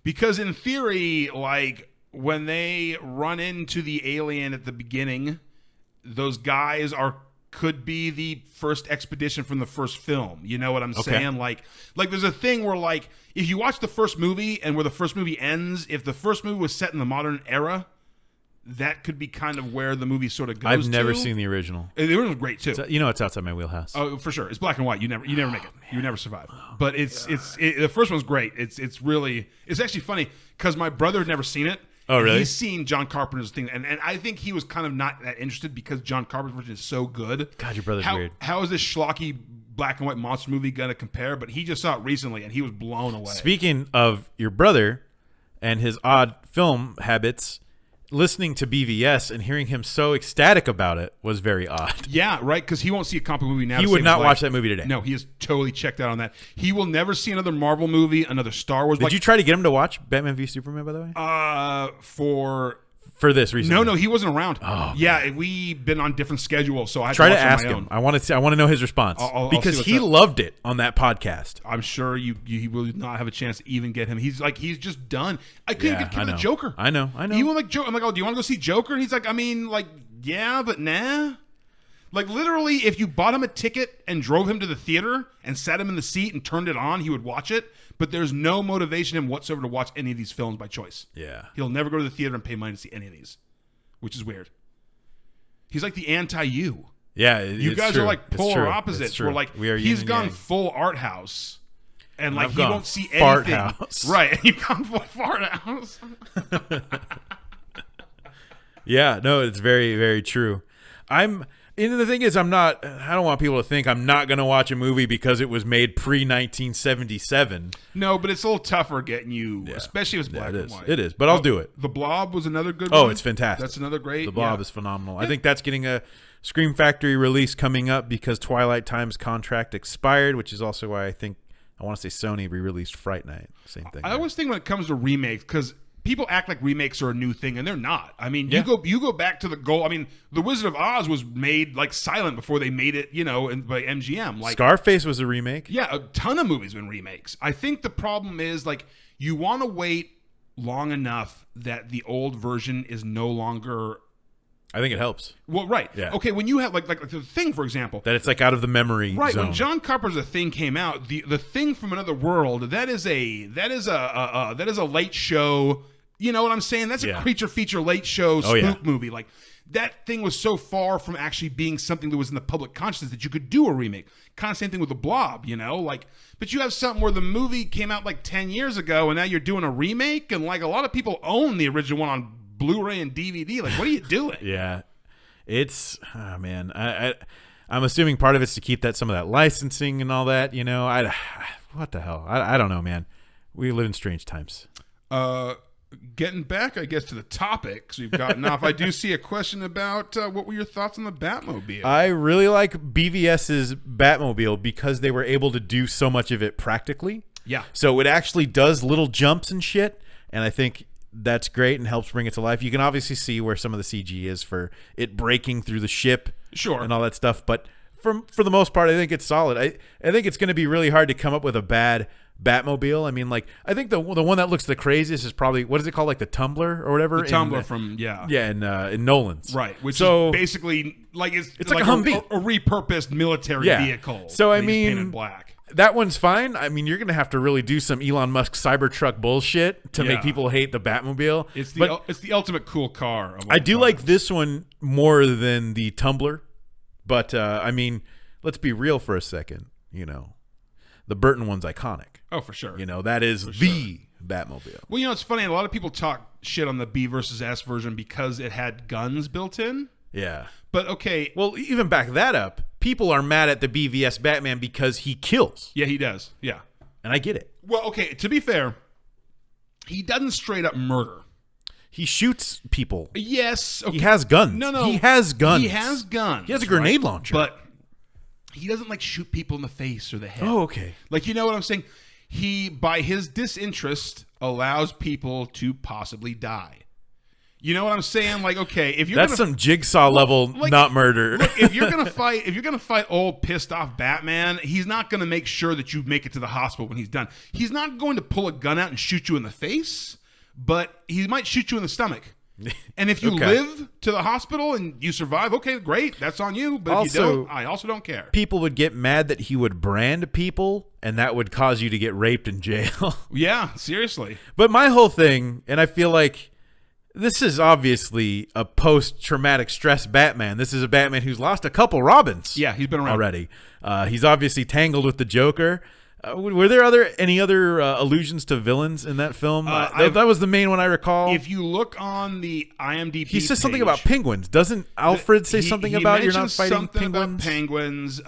Because in theory, like when they run into the alien at the beginning, those guys could be the first expedition from the first film. You know what I'm saying? Like there's a thing where like if you watch the first movie and where the first movie ends, if the first movie was set in the modern era, that could be kind of where the movie sort of goes. I've never seen the original. The original's great too. It's outside my wheelhouse. Oh, for sure. It's black and white. You never make it. You never survive. But the first one's great. It's actually funny because my brother had never seen it. Oh, really? He's seen John Carpenter's thing, and I think he was kind of not that interested because John Carpenter's version is so good. God, your brother's weird. How is this schlocky black and white monster movie going to compare? But he just saw it recently, and he was blown away. Speaking of your brother and his odd film habits, listening to BVS and hearing him so ecstatic about it was very odd. Yeah, right, because he won't see a comic movie now. He would not watch that movie today. No, he is totally checked out on that. He will never see another Marvel movie, another Star Wars. Did you try to get him to watch Batman v Superman, by the way? For this recently? No, he wasn't around. Oh, yeah, we've been on different schedules, so I had try to to watch ask on my him. own. I want to know his response because he loved it on that podcast. I'm sure he will not have a chance to even get him. He's just done. I couldn't get him the Joker. I know. He went like Joker. I'm like, oh, do you want to go see Joker? And he's like, I mean, like, yeah, but nah. Like, literally, if you bought him a ticket and drove him to the theater and sat him in the seat and turned it on, he would watch it. But there's no motivation in him whatsoever to watch any of these films by choice. Yeah. He'll never go to the theater and pay money to see any of these, which is weird. He's like the anti-you. Yeah, you guys true. are like polar opposites. It's true. We're like, he's gone full art house, and like he won't see fart anything. House. Right, and you've gone full fart house. Yeah, no, it's very, very true. And the thing is, I don't want people to think I'm not going to watch a movie because it was made pre-1977. No, but it's a little tougher getting you, especially if it's black and white. It is, but I'll do it. The Blob was another good one. Oh, it's fantastic. That's another great. The Blob is phenomenal. I think that's getting a Scream Factory release coming up because Twilight Time's contract expired, which is also why I want to say Sony re-released Fright Night. Same thing. I always think when it comes to remakes, because people act like remakes are a new thing, and they're not. I mean, you go back to the goal. I mean, The Wizard of Oz was made like silent before they made it, by MGM. Like Scarface was a remake. Yeah, a ton of movies have been remakes. I think the problem is like you want to wait long enough that the old version is no longer. I think it helps. Well, right. Yeah. Okay, when you have like The Thing, for example. That it's like out of the memory right, zone. When John Carpenter's The Thing came out, the Thing from Another World, that is a late show. You know what I'm saying? That's a creature feature late show spook movie. Like that thing was so far from actually being something that was in the public consciousness that you could do a remake. Kind of same thing with The Blob, but you have something where the movie came out like 10 years ago and now you're doing a remake, and like a lot of people own the original one on Blu-ray and DVD. Like, what are you doing? Yeah. It's man. I'm assuming part of it's to keep some of that licensing and all that, what the hell? I don't know, man. We live in strange times. Getting back, I guess, to the topics we've gotten off, I do see a question about what were your thoughts on the Batmobile? I really like BVS's Batmobile because they were able to do so much of it practically. Yeah. So it actually does little jumps and shit, and I think that's great and helps bring it to life. You can obviously see where some of the CG is for it breaking through the ship and all that stuff, but for the most part, I think it's solid. I think it's going to be really hard to come up with a bad Batmobile. I mean, like, I think the one that looks the craziest is probably, what is it called, like the Tumbler or whatever? The Tumbler from in Nolan's, right? Which is basically like it's like a Humvee, a repurposed military vehicle. So I mean, painted black. That one's fine. I mean, you're gonna have to really do some Elon Musk Cybertruck bullshit to make people hate the Batmobile. It's the ultimate cool car. I do like this one more than the Tumbler, but I mean, let's be real for a second. The Burton one's iconic. Oh, for sure. That is the Batmobile. Well, it's funny. A lot of people talk shit on the B versus S version because it had guns built in. Yeah. But, okay. Well, even back that up, people are mad at the BVS Batman because he kills. Yeah, he does. Yeah. And I get it. Well, okay, to be fair, he doesn't straight up murder. He shoots people. Yes. Okay. He has guns. No. He has guns. He has guns. He has a grenade launcher. But he doesn't like shoot people in the face or the head. Oh, okay. Like, you know what I'm saying? He, by his disinterest, allows people to possibly die. You know what I'm saying? Like, okay, if you're some Jigsaw level not murder. Look, if you're gonna fight old pissed off Batman, he's not gonna make sure that you make it to the hospital when he's done. He's not going to pull a gun out and shoot you in the face, but he might shoot you in the stomach. And if you live to the hospital and you survive, okay, great, that's on you. But if you don't, I also don't care. People would get mad that he would brand people, and that would cause you to get raped in jail. Yeah, seriously. But my whole thing, and I feel like this is obviously a post-traumatic stress Batman. This is a Batman who's lost a couple Robins. Yeah, he's been around already. He's obviously tangled with the Joker. Were there any other allusions to villains in that film? That was the main one I recall. If you look on the IMDb he says something about penguins. Doesn't Alfred say something about you're not fighting penguins? About penguins.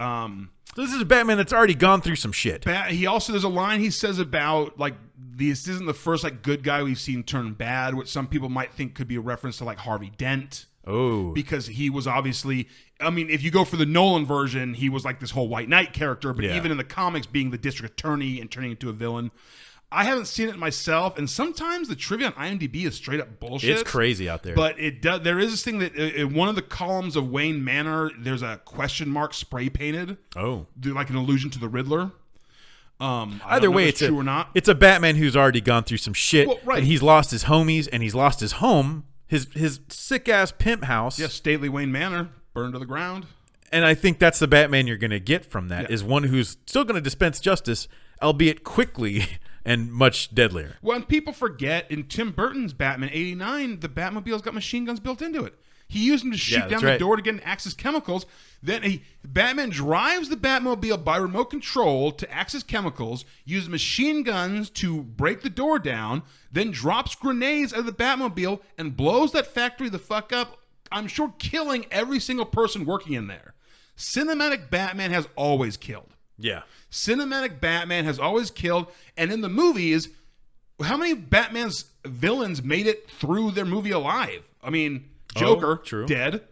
This is a Batman that's already gone through some shit. He also, there's a line he says about, like, this isn't the first good guy we've seen turn bad, which some people might think could be a reference to Harvey Dent. Oh. Because he was obviously, I mean, if you go for the Nolan version, he was like this whole White Knight character, but even in the comics, being the district attorney and turning into a villain. I haven't seen it myself, and sometimes the trivia on IMDb is straight up bullshit. It's crazy out there. But there is this thing that in one of the columns of Wayne Manor, there's a question mark spray painted. Oh. Like an allusion to the Riddler. Either way, it's true or not. It's a Batman who's already gone through some shit, and he's lost his homies, and he's lost his home. His sick ass pimp house. Yeah, stately Wayne Manor burned to the ground. And I think that's the Batman you're going to get from that, is one who's still going to dispense justice, albeit quickly and much deadlier. Well, and people forget, in Tim Burton's Batman 89, the Batmobile's got machine guns built into it. He used them to shoot down the door to get an Axis chemicals. Then Batman drives the Batmobile by remote control to Axis chemicals, uses machine guns to break the door down, then drops grenades out of the Batmobile and blows that factory the fuck up, I'm sure killing every single person working in there. Cinematic Batman has always killed. Yeah. Cinematic Batman has always killed. And in the movies, how many Batman's villains made it through their movie alive? I mean, Joker, dead.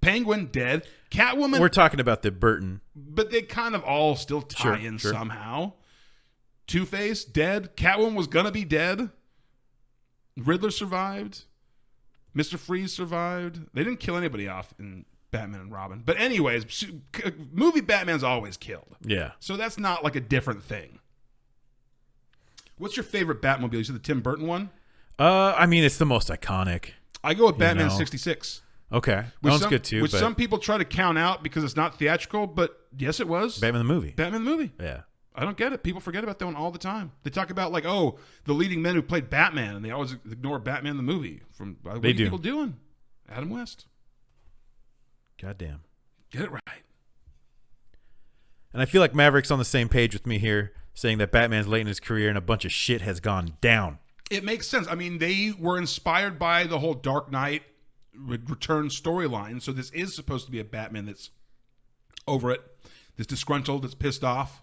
Penguin, dead. Catwoman. We're talking about the Burton. But they kind of all still tie in somehow. Two-Face, dead. Catwoman was going to be dead. Riddler survived. Mr. Freeze survived. They didn't kill anybody off in Batman and Robin. But anyways, movie Batman's always killed. Yeah. So that's not like a different thing. What's your favorite Batmobile? You said the Tim Burton one? I mean, it's the most iconic. I go with Batman 66. Okay. That one's good too. Which some people try to count out because it's not theatrical, but yes, it was. Batman the movie. Batman the movie. Yeah. I don't get it. People forget about that one all the time. They talk about like, oh, the leading men who played Batman, and they always ignore Batman the movie. What are people doing? Adam West. Goddamn. Get it right. And I feel like Maverick's on the same page with me here, saying that Batman's late in his career and a bunch of shit has gone down. It makes sense. I mean, they were inspired by the whole Dark Knight Return storyline, so this is supposed to be a Batman that's over it, that's disgruntled, that's pissed off,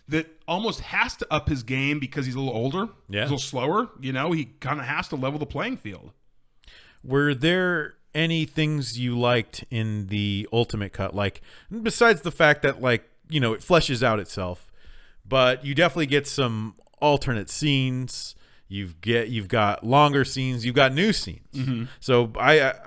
that almost has to up his game because he's a little older, he's a little slower. You know, he kind of has to level the playing field. Were there any things you liked in the Ultimate Cut? Like, besides the fact that, like, you know, it fleshes out itself, but you definitely get some alternate scenes. You've got longer scenes. You've got new scenes. Mm-hmm. So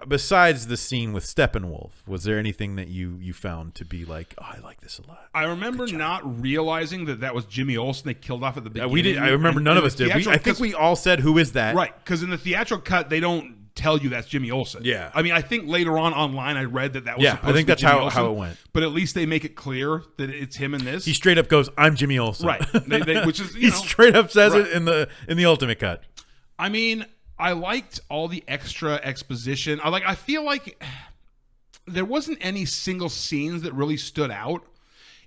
besides the scene with Steppenwolf, was there anything that you found to be like, oh, I like this a lot? I remember not realizing that was Jimmy Olsen they killed off at the beginning. We did. I remember none of us did. I think we all said, who is that? Right, because in the theatrical cut, they don't tell you that's Jimmy Olsen. Yeah. I mean, I think later on online I read that was supposed I think to that's be Jimmy Olsen, how it went. But at least they make it clear that it's him in this. He straight up goes, I'm Jimmy Olsen. Right. Which is, he straight up says it in the Ultimate Cut. I mean, I liked all the extra exposition. I feel like there wasn't any single scenes that really stood out.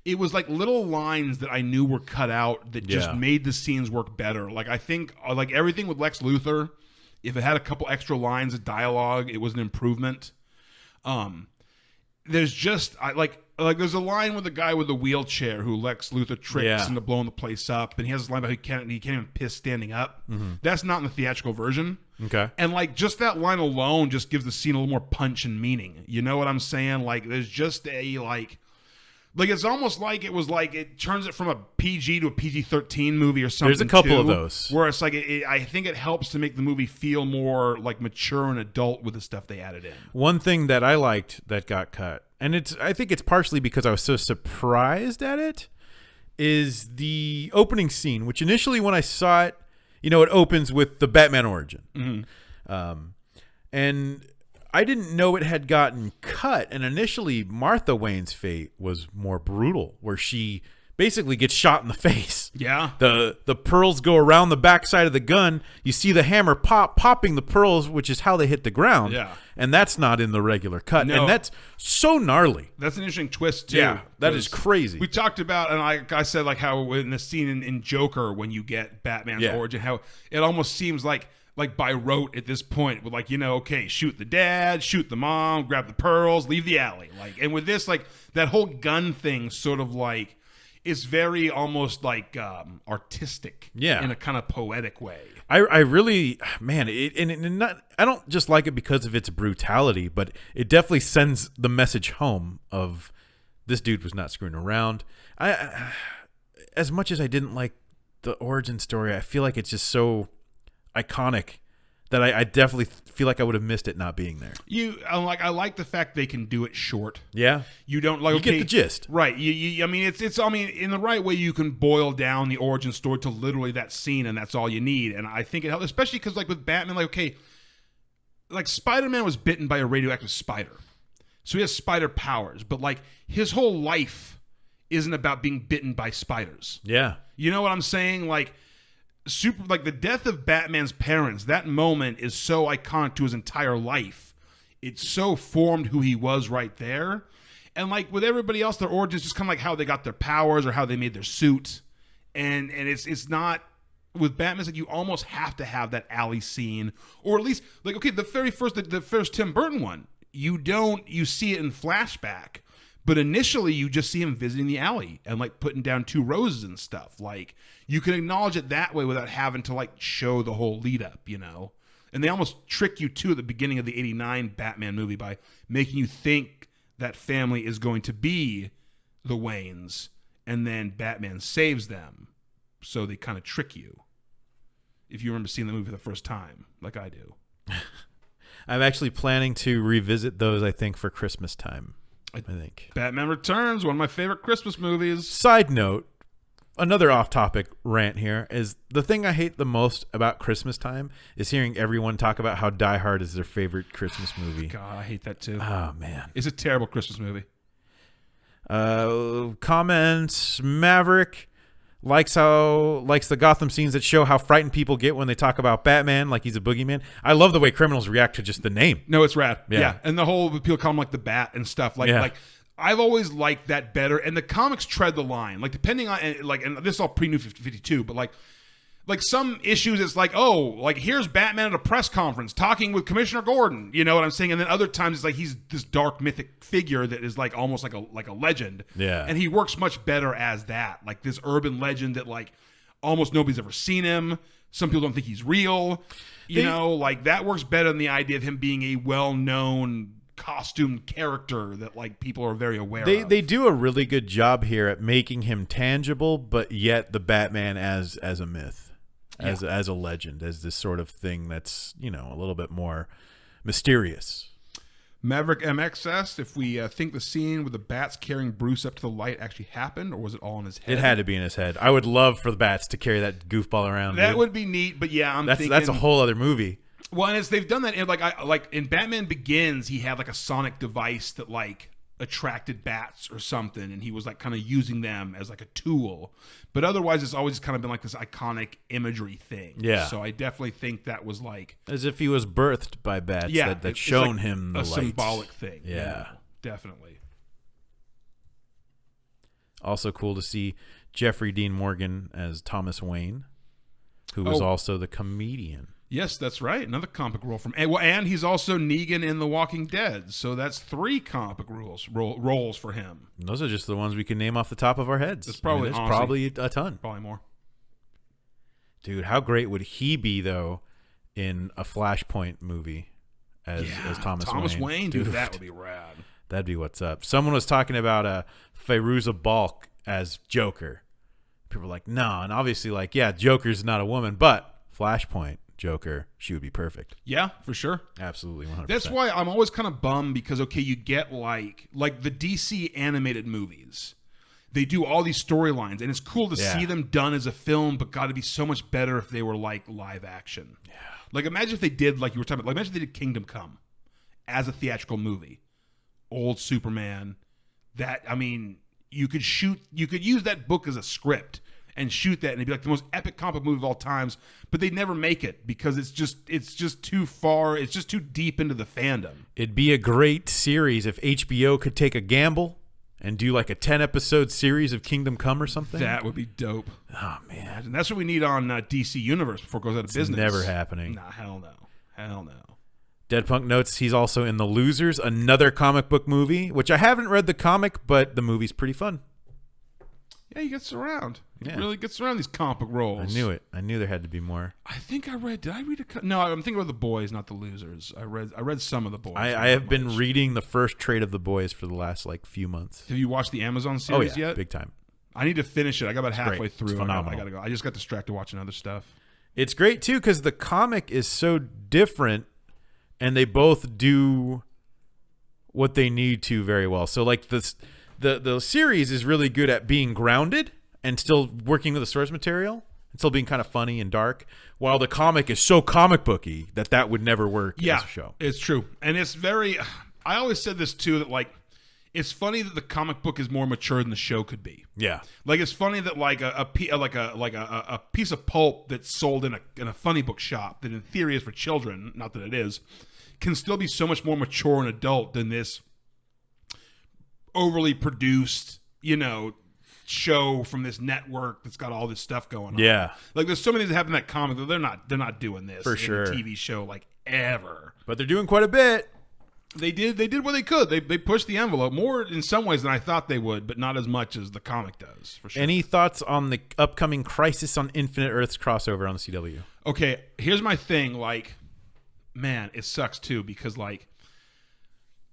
It was like little lines that I knew were cut out that just made the scenes work better. Like, I think like everything with Lex Luthor, if it had a couple extra lines of dialogue, it was an improvement. There's just there's a line with the guy with the wheelchair who Lex Luthor tricks into blowing the place up, and he has this line about he can't even piss standing up. Mm-hmm. That's not in the theatrical version. Okay. And like just that line alone just gives the scene a little more punch and meaning. You know what I'm saying? Like there's just a like it's almost like it turns it from a PG to a PG-13 movie or something. There's a couple of those. Where it's like I think it helps to make the movie feel more like mature and adult with the stuff they added in. One thing that I liked that got cut, and I think it's partially because I was so surprised at it, is the opening scene, which initially when I saw it, you know, it opens with the Batman origin. Mm-hmm. And I didn't know it had gotten cut, and initially Martha Wayne's fate was more brutal, where she basically gets shot in the face. Yeah. The pearls go around the backside of the gun. You see the hammer popping the pearls, which is how they hit the ground. Yeah. And that's not in the regular cut. No. And that's so gnarly. That's an interesting twist, too. Yeah, that is crazy. We talked about, and I said, like, how in the scene in Joker, when you get Batman's origin, how it almost seems like by rote at this point, with like, you know, okay, shoot the dad, shoot the mom, grab the pearls, leave the alley. Like, and with this, like, that whole gun thing sort of like is very almost like artistic, in a kind of poetic way. I really, man, I don't just like it because of its brutality, but it definitely sends the message home of this dude was not screwing around. As much as I didn't like the origin story, I feel like it's just so iconic that I definitely feel like I would have missed it not being there. I like the fact they can do it short. Yeah, you don't like. You get the gist, right? I mean, it's. I mean, in the right way, you can boil down the origin story to literally that scene, and that's all you need. And I think it helps, especially because like with Batman, like okay, like Spider-Man was bitten by a radioactive spider. So he has spider powers, but like his whole life isn't about being bitten by spiders. Yeah. You know what I'm saying? Like the death of Batman's parents, that moment is so iconic to his entire life. It so formed who he was right there. And like with everybody else, their origins just kind of like how they got their powers or how they made their suit. And it's not with Batman, it's like you almost have to have that alley scene, or at least like, okay, the first Tim Burton one, you see it in flashback, but initially you just see him visiting the alley and like putting down 2 roses and stuff. Like you can acknowledge it that way without having to like show the whole lead up, you know? And they almost trick you too at the beginning of the 89 Batman movie by making you think that family is going to be the Waynes, and then Batman saves them. So they kind of trick you. If you remember seeing the movie for the first time, like I do. I'm actually planning to revisit those, I think, for Christmas time. I think. Batman Returns, one of my favorite Christmas movies. Side note, another off-topic rant here is the thing I hate the most about Christmas time is hearing everyone talk about how Die Hard is their favorite Christmas movie. God, I hate that too. Oh, man. It's a terrible Christmas movie. Comments, Maverick likes the Gotham scenes that show how frightened people get when they talk about Batman, like he's a boogeyman. I love the way criminals react to just the name. No, it's rad. Yeah. And the whole people call him like the Bat and stuff. Like I've always liked that better. And the comics tread the line. Like depending on and this is all pre-New 52, but like some issues it's like, oh, like here's Batman at a press conference talking with Commissioner Gordon. You know what I'm saying? And then other times it's like he's this dark mythic figure that is like almost like a legend. Yeah. And he works much better as that. Like this urban legend that like almost nobody's ever seen him. Some people don't think he's real. You know, like that works better than the idea of him being a well-known costumed character that like people are very aware of. They do a really good job here at making him tangible, but yet the Batman as a myth. As a legend, as this sort of thing that's, you know, a little bit more mysterious. Maverick MX asked if we think the scene with the bats carrying Bruce up to the light actually happened, or was it all in his head? It had to be in his head. I would love for the bats to carry that goofball around. That would be neat, but yeah, that's a whole other movie. Well, and they've done that in like in Batman Begins, he had like a sonic device that like attracted bats or something, and he was like kind of using them as like a tool. But otherwise it's always kind of been like this iconic imagery thing. Yeah. So I definitely think that was like as if he was birthed by bats that shown like him the light. Symbolic thing. Yeah. Definitely. Also cool to see Jeffrey Dean Morgan as Thomas Wayne, who was also the comedian. Yes, that's right. Another comic role from and he's also Negan in The Walking Dead. So that's 3 comic roles for him. And those are just the ones we can name off the top of our heads. There's probably a ton. Probably more. Dude, how great would he be though in a Flashpoint movie as Thomas Wayne? Dude, that would be rad. That'd be what's up. Someone was talking about Fairuza Balk as Joker. People were like, no, and obviously like, yeah, Joker's not a woman, but Flashpoint Joker, she would be perfect. Yeah, for sure. Absolutely, 100%. That's why I'm always kind of bummed because, okay, you get like the DC animated movies. They do all these storylines, and it's cool to see them done as a film, but got to be so much better if they were like live action. Yeah. Like imagine if they did, like you were talking about, like imagine if they did Kingdom Come as a theatrical movie. Old Superman. That, I mean, you could use that book as a script and shoot that, and it'd be like the most epic comic movie of all times, but they'd never make it because it's just too far, it's just too deep into the fandom. It'd be a great series if HBO could take a gamble and do like a 10-episode series of Kingdom Come or something. That would be dope. Oh, man. And that's what we need on DC Universe before it goes out of business. Never happening. Nah, hell no. Hell no. Dead Punk notes he's also in The Losers, another comic book movie, which I haven't read the comic, but the movie's pretty fun. Yeah, he gets around. He Yeah. really gets around these comic roles. I knew it. I knew there had to be more. I think I read. Did I read a? No, I'm thinking about The Boys, not The Losers. I read some of The Boys. I have been reading the first trade of The Boys for the last like few months. Have you watched the Amazon series yet? Big time. I need to finish it. I got about halfway great. through. It's phenomenal. I gotta go. I just got distracted watching other stuff. It's great too because the comic is so different, and they both do what they need to very well. So like the series is really good at being grounded and still working with the source material and still being kind of funny and dark, while the comic is so comic booky that would never work as a show. It's true. And it's very I always said this too, that like it's funny that the comic book is more mature than the show could be. Yeah. Like it's funny that like a piece of pulp that's sold in a funny book shop that in theory is for children, not that it is, can still be so much more mature and adult than this overly produced, show from this network that's got all this stuff going on. Yeah. Like there's so many things that happen in that comic that they're not doing this for in sure. a TV show like ever. But they're doing quite a bit. They did what they could. They pushed the envelope more in some ways than I thought they would, but not as much as the comic does, for sure. Any thoughts on the upcoming Crisis on Infinite Earths crossover on the CW? Okay, here's my thing. Like, man, it sucks too because like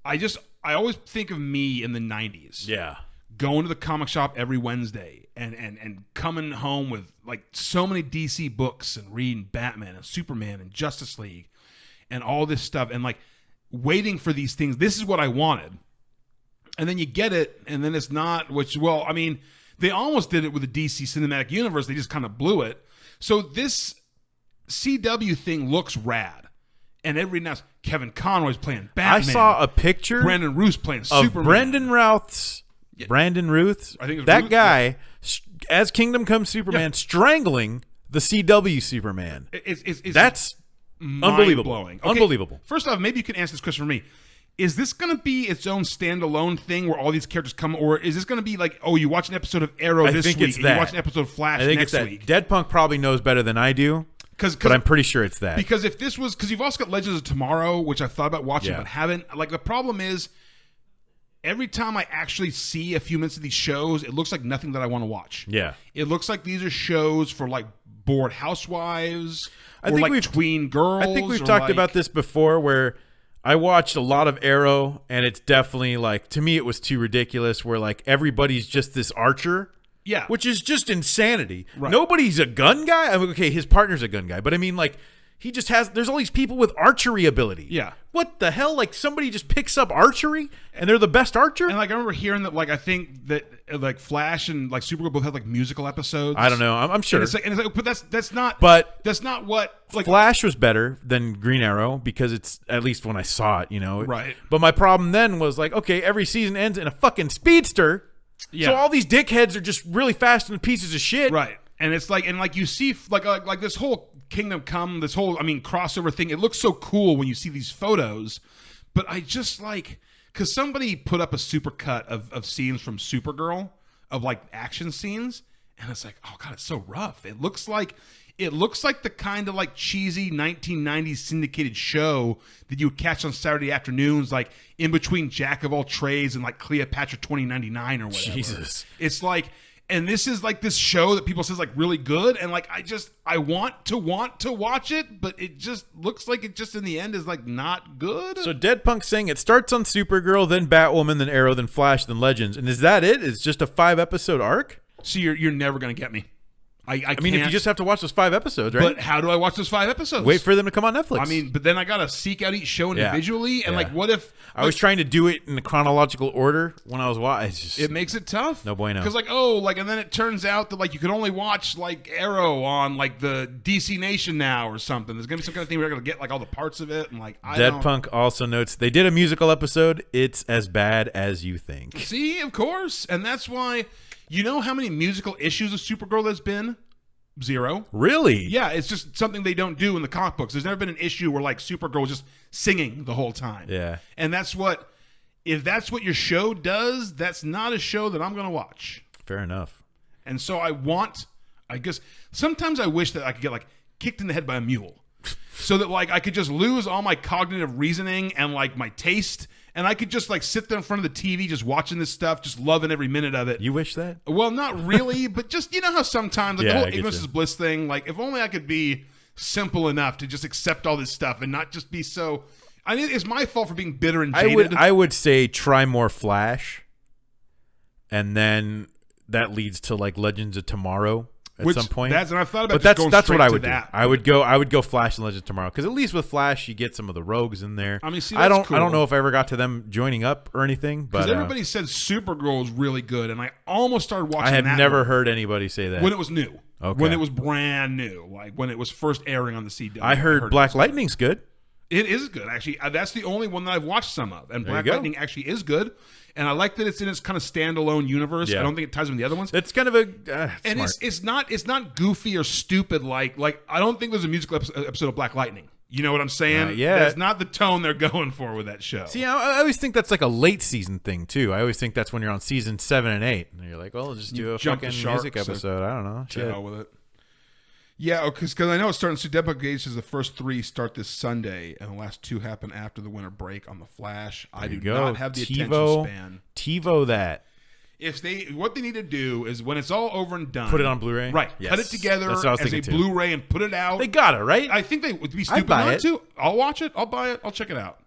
I always think of me in the 90s. Yeah. Going to the comic shop every Wednesday and coming home with like so many DC books and reading Batman and Superman and Justice League and all this stuff and like waiting for these things. This is what I wanted. And then you get it, and then it's not, they almost did it with the DC Cinematic Universe. They just kind of blew it. So this CW thing looks rad. And every now and then, Kevin Conroy's playing Batman. I saw a picture Brandon Routh's playing of Superman. Brandon Routh, I think it was that Routh, guy, as Kingdom Come Superman, strangling the CW Superman. That's unbelievable. Blowing. Okay, unbelievable. First off, maybe you can answer this question for me. Is this going to be its own standalone thing where all these characters come, or is this going to be like, oh, you watch an episode of Arrow this week, and you watch an episode of Flash next week? Dead Punk probably knows better than I do, but I'm pretty sure it's that. Because if this was, because you've also got Legends of Tomorrow, which I've thought about watching but haven't. Like the problem is, every time I actually see a few minutes of these shows, it looks like nothing that I want to watch. Yeah, it looks like these are shows for like bored housewives. Or like tween girls. I think we've talked about this before where I watched a lot of Arrow and it's definitely like, to me, it was too ridiculous where like everybody's just this archer. Yeah. Which is just insanity. Right. Nobody's a gun guy. I mean, okay, his partner's a gun guy, but I mean like he just there's all these people with archery ability. Yeah. What the hell? Like somebody just picks up archery and they're the best archer? And like I remember hearing that like I think that like Flash and like Supergirl both have like musical episodes. I don't know. I'm sure. And it's like but that's not what like Flash was better than Green Arrow because it's at least when I saw it, Right. But my problem then was like, okay, every season ends in a fucking speedster. Yeah. So all these dickheads are just really fast and pieces of shit. Right. And it's like, and like you see like this whole Kingdom Come, this whole, crossover thing, it looks so cool when you see these photos, but I just like, because somebody put up a super cut of scenes from Supergirl, of like action scenes, and it's like, oh God, it's so rough. It looks like the kind of like cheesy 1990s syndicated show that you would catch on Saturday afternoons, like in between Jack of All Trades and like Cleopatra 2099 or whatever. Jesus. It's like, and this is like this show that people say is like really good, and like I want to watch it, but it just looks like it just in the end is like not good. So Dead Punk's saying it starts on Supergirl, then Batwoman, then Arrow, then Flash, then Legends, and is that it? It's just a 5-episode arc? So you're never gonna get me. I mean, if you just have to watch those 5 episodes, right? But how do I watch those 5 episodes? Wait for them to come on Netflix. I mean, but then I gotta seek out each show individually, and like, what if I was trying to do it in the chronological order when I was watching? It makes it tough. No bueno. Because and then it turns out that like you can only watch like Arrow on like the DC Nation now or something. There's gonna be some kind of thing where you're gonna get like all the parts of it, and like Dead Punk also notes they did a musical episode. It's as bad as you think. See, of course, and that's why. You know how many musical issues of Supergirl there's been? 0. Really? Yeah, it's just something they don't do in the comic books. There's never been an issue where like Supergirl is just singing the whole time. Yeah. And if that's what your show does, that's not a show that I'm going to watch. Fair enough. And so I guess sometimes I wish that I could get like kicked in the head by a mule so that like I could just lose all my cognitive reasoning and like my taste. And I could just like sit there in front of the TV just watching this stuff, just loving every minute of it. You wish that? Well, not really, but just, you know how sometimes like the whole ignorance is bliss thing, like if only I could be simple enough to just accept all this stuff and not just be so. I mean, it's my fault for being bitter and jaded. I would say try more Flash, and then that leads to like Legends of Tomorrow at some point. And I've thought about. But just that's going what I straight would to do. that. I would go Flash and Legends of Tomorrow because at least with Flash you get some of the rogues in there. I mean, see, I don't cool. know if I ever got to them joining up or anything. But because everybody said Supergirl was really good, and I almost started watching. I have that never heard anybody say that when it was new. Okay. When it was brand new, like when it was first airing on the CW. I heard Black Lightning's good. It is good, actually. That's the only one that I've watched some of. And There Black you go. Lightning actually is good. And I like that it's in its kind of standalone universe. Yeah. I don't think it ties in with the other ones. It's kind of a And smart. it's not goofy or stupid like I don't think there's a musical episode of Black Lightning. You know what I'm saying? Yeah. That's not the tone they're going for with that show. See, I always think that's like a late season thing too. I always think that's when you're on season 7 and 8, and you're like, "Well, just do a jump the fucking shark, music so- episode." I don't know. To Shit. hell with it. Yeah, because I know it's starting. So Dead Punk Gage says the first 3 start this Sunday, and the last 2 happen after the winter break on the Flash. I There do you go. not have the TiVo, attention span. TiVo that. What they need to do is when it's all over and done, Put it on Blu-ray? right? Yes. Cut it together That's what I was as a thinking, too. Blu-ray and put it out. They got it, right? I think they would be stupid buy not it. to. I'll watch it. I'll buy it. I'll check it out.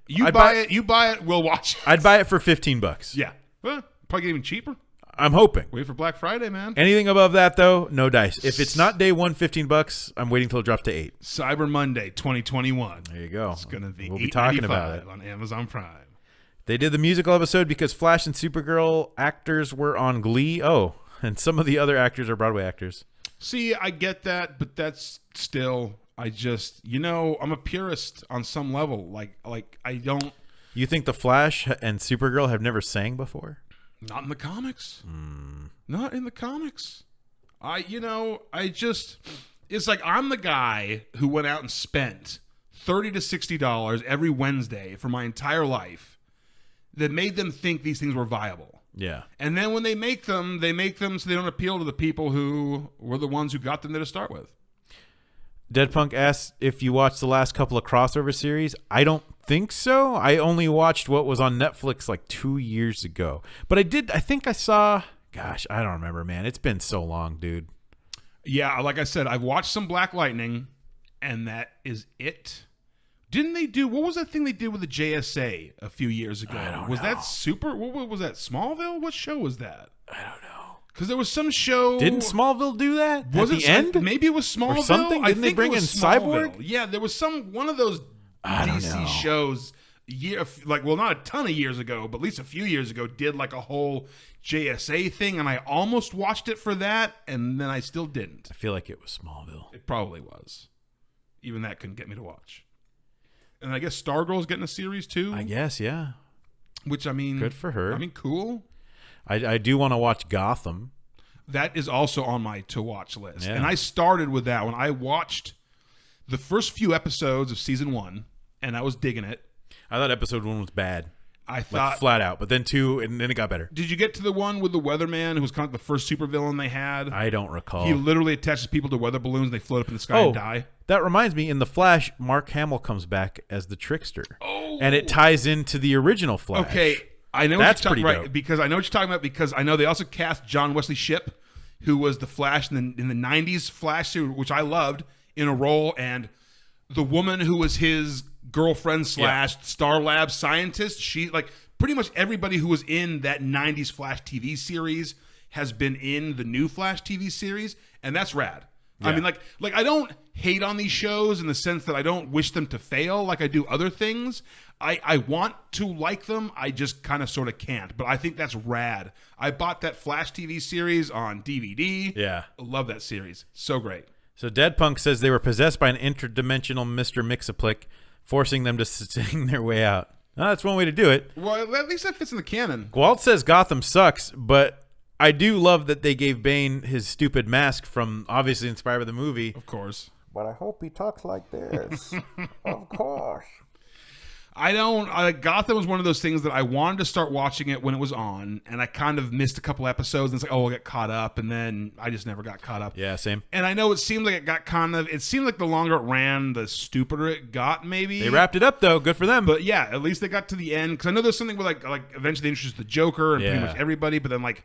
You I'd buy it. You buy it. We'll watch it. I'd buy it for $15. Yeah, well, probably get even cheaper. I'm hoping. Wait for Black Friday, man. Anything above that, though, no dice. If it's not day one, $15, I'm waiting till it drops to 8. Cyber Monday 2021. There you go. It's gonna be We'll be talking about it. on Amazon Prime. They did the musical episode because Flash and Supergirl actors were on Glee. Oh, and some of the other actors are Broadway actors. See, I get that, but that's still. I just, I'm a purist on some level. Like I don't. You think the Flash and Supergirl have never sang before? Not in the comics. Not in the comics. It's like I'm the guy who went out and spent $30 to $60 every Wednesday for my entire life that made them think these things were viable. Yeah. And then when they make them so they don't appeal to the people who were the ones who got them there to start with. Dead Punk asks if you watched the last couple of crossover series. I don't think so. I only watched what was on Netflix like 2 years ago. But I think I saw, gosh, I don't remember, man. It's been so long, dude. Yeah, like I said, I've watched some Black Lightning, and that is it. Didn't they do, what was that thing they did with the JSA a few years ago? I don't was know. that Super, what was that, Smallville? What show was that? I don't know. Because there was some show. Didn't Smallville do that was at it the end? Maybe it was Smallville. something? I Didn't they think bring it was in Smallville. Cyborg? Yeah, there was one of those I don't DC know. shows not a ton of years ago, but at least a few years ago, did like a whole JSA thing, and I almost watched it for that, and then I still didn't. I feel like it was Smallville. It probably was. Even that couldn't get me to watch. And I guess Stargirl's getting a series too. I guess, yeah. Which, I mean, Good for her. I mean, cool. I do want to watch Gotham. That is also on my to-watch list. Yeah. And I started with that when I watched the first few episodes of season 1, and I was digging it. I thought episode 1 was bad. I thought, Like flat out. But then 2, and then it got better. did you get to the one with the weatherman who was kind of the first supervillain they had? I don't recall. He literally attaches people to weather balloons and they float up in the sky and die. That reminds me, in The Flash, Mark Hamill comes back as the Trickster. Oh. And it ties into the original Flash. Okay, I know That's what you're pretty talking dope. because I know what you're talking about because I know they also cast John Wesley Shipp, who was the Flash in the 90s Flash suit, which I loved, in a role, and the woman who was his girlfriend / Star Lab scientist, she, like, pretty much everybody who was in that 90s Flash TV series has been in the new Flash TV series, and that's rad. I mean, like I don't hate on these shows in the sense that I don't wish them to fail like I do other things. I want to like them. I just kind of sort of can't. But I think that's rad. I bought that Flash TV series on DVD. Yeah. I love that series. So great. So Dead Punk says they were possessed by an interdimensional Mr. Mixaplick, forcing them to sing their way out. Oh, that's one way to do it. Well, at least that fits in the canon. Gwalt says Gotham sucks, but I do love that they gave Bane his stupid mask from, obviously inspired by the movie. Of course. But I hope he talks like this. Of course. Gotham was one of those things that I wanted to start watching it when it was on, and I kind of missed a couple episodes, and it's like, oh, I'll get caught up, and then I just never got caught up. Yeah, same. And I know it seemed like it seemed like the longer it ran, the stupider it got, maybe. They wrapped it up, though. Good for them. But yeah, at least they got to the end, because I know there's something where like eventually they introduced the Joker and pretty Yeah. much everybody, but then like,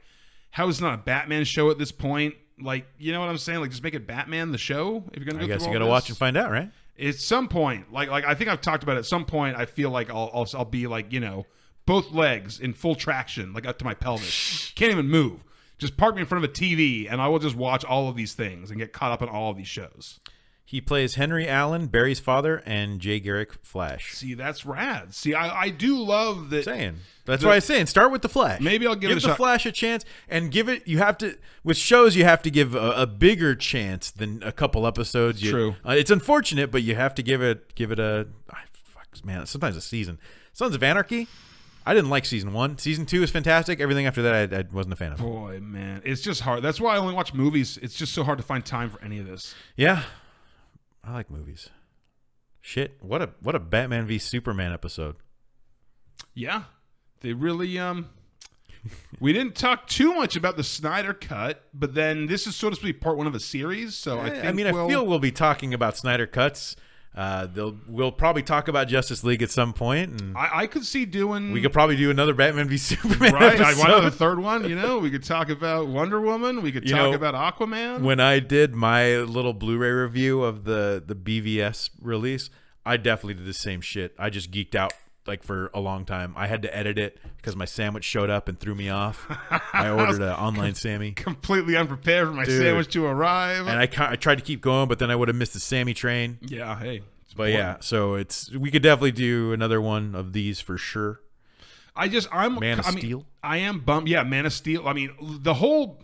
how is it not a Batman show at this point? Like, you know what I'm saying? Like, just make it Batman the show if you're gonna. I guess through you all got to this. watch and find out, right? At some point, like I think I've talked about it. At some point, I feel like I'll be like, both legs in full traction, like up to my pelvis. Can't even move. Just park me in front of a TV, and I will just watch all of these things and get caught up in all of these shows. He plays Henry Allen, Barry's father, and Jay Garrick Flash. See, that's rad. See, I do love that. That's why I'm saying start with the Flash. Maybe I'll give it a the shot. Flash a chance and give it. You have to with shows. You have to give a bigger chance than a couple episodes. True. It's unfortunate, but you have to give it a. Man, sometimes a season. Sons of Anarchy. I didn't like season 1. Season 2 is fantastic. Everything after that, I wasn't a fan of. Boy, man, it's just hard. That's why I only watch movies. It's just so hard to find time for any of this. Yeah. I like movies. Shit, what a Batman v Superman episode. Yeah, they really we didn't talk too much about the Snyder Cut, but then this is so to speak part 1 of a series. So I feel we'll be talking about Snyder Cuts. We'll probably talk about Justice League at some point, and I could see doing. We could probably do another Batman v Superman. Right, episode. I wanted the third one. We could talk about Wonder Woman. We could talk about Aquaman. When I did my little Blu-ray review of the BVS release, I definitely did the same shit. I just geeked out like for a long time. I had to edit it because my sandwich showed up and threw me off. I ordered an online Sammy. Completely unprepared for my sandwich to arrive. And I tried to keep going, but then I would have missed the Sammy train. Yeah, hey. But yeah, so we could definitely do another one of these for sure. Man of Steel. I am bummed. Yeah, Man of Steel. I mean, the whole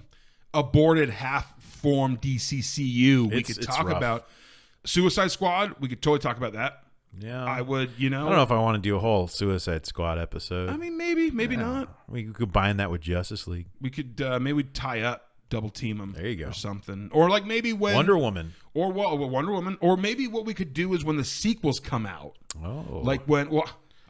aborted half-formed DCCU. We could talk about Suicide Squad. We could totally talk about that. Yeah, I would. I don't know if I want to do a whole Suicide Squad episode. I mean, maybe not. We could combine that with Justice League. We could maybe tie up. Double team them. There you go. Or something. Or like maybe when Wonder Woman. Or Wonder Woman. Or maybe what we could do is when the sequels come out. Oh. Like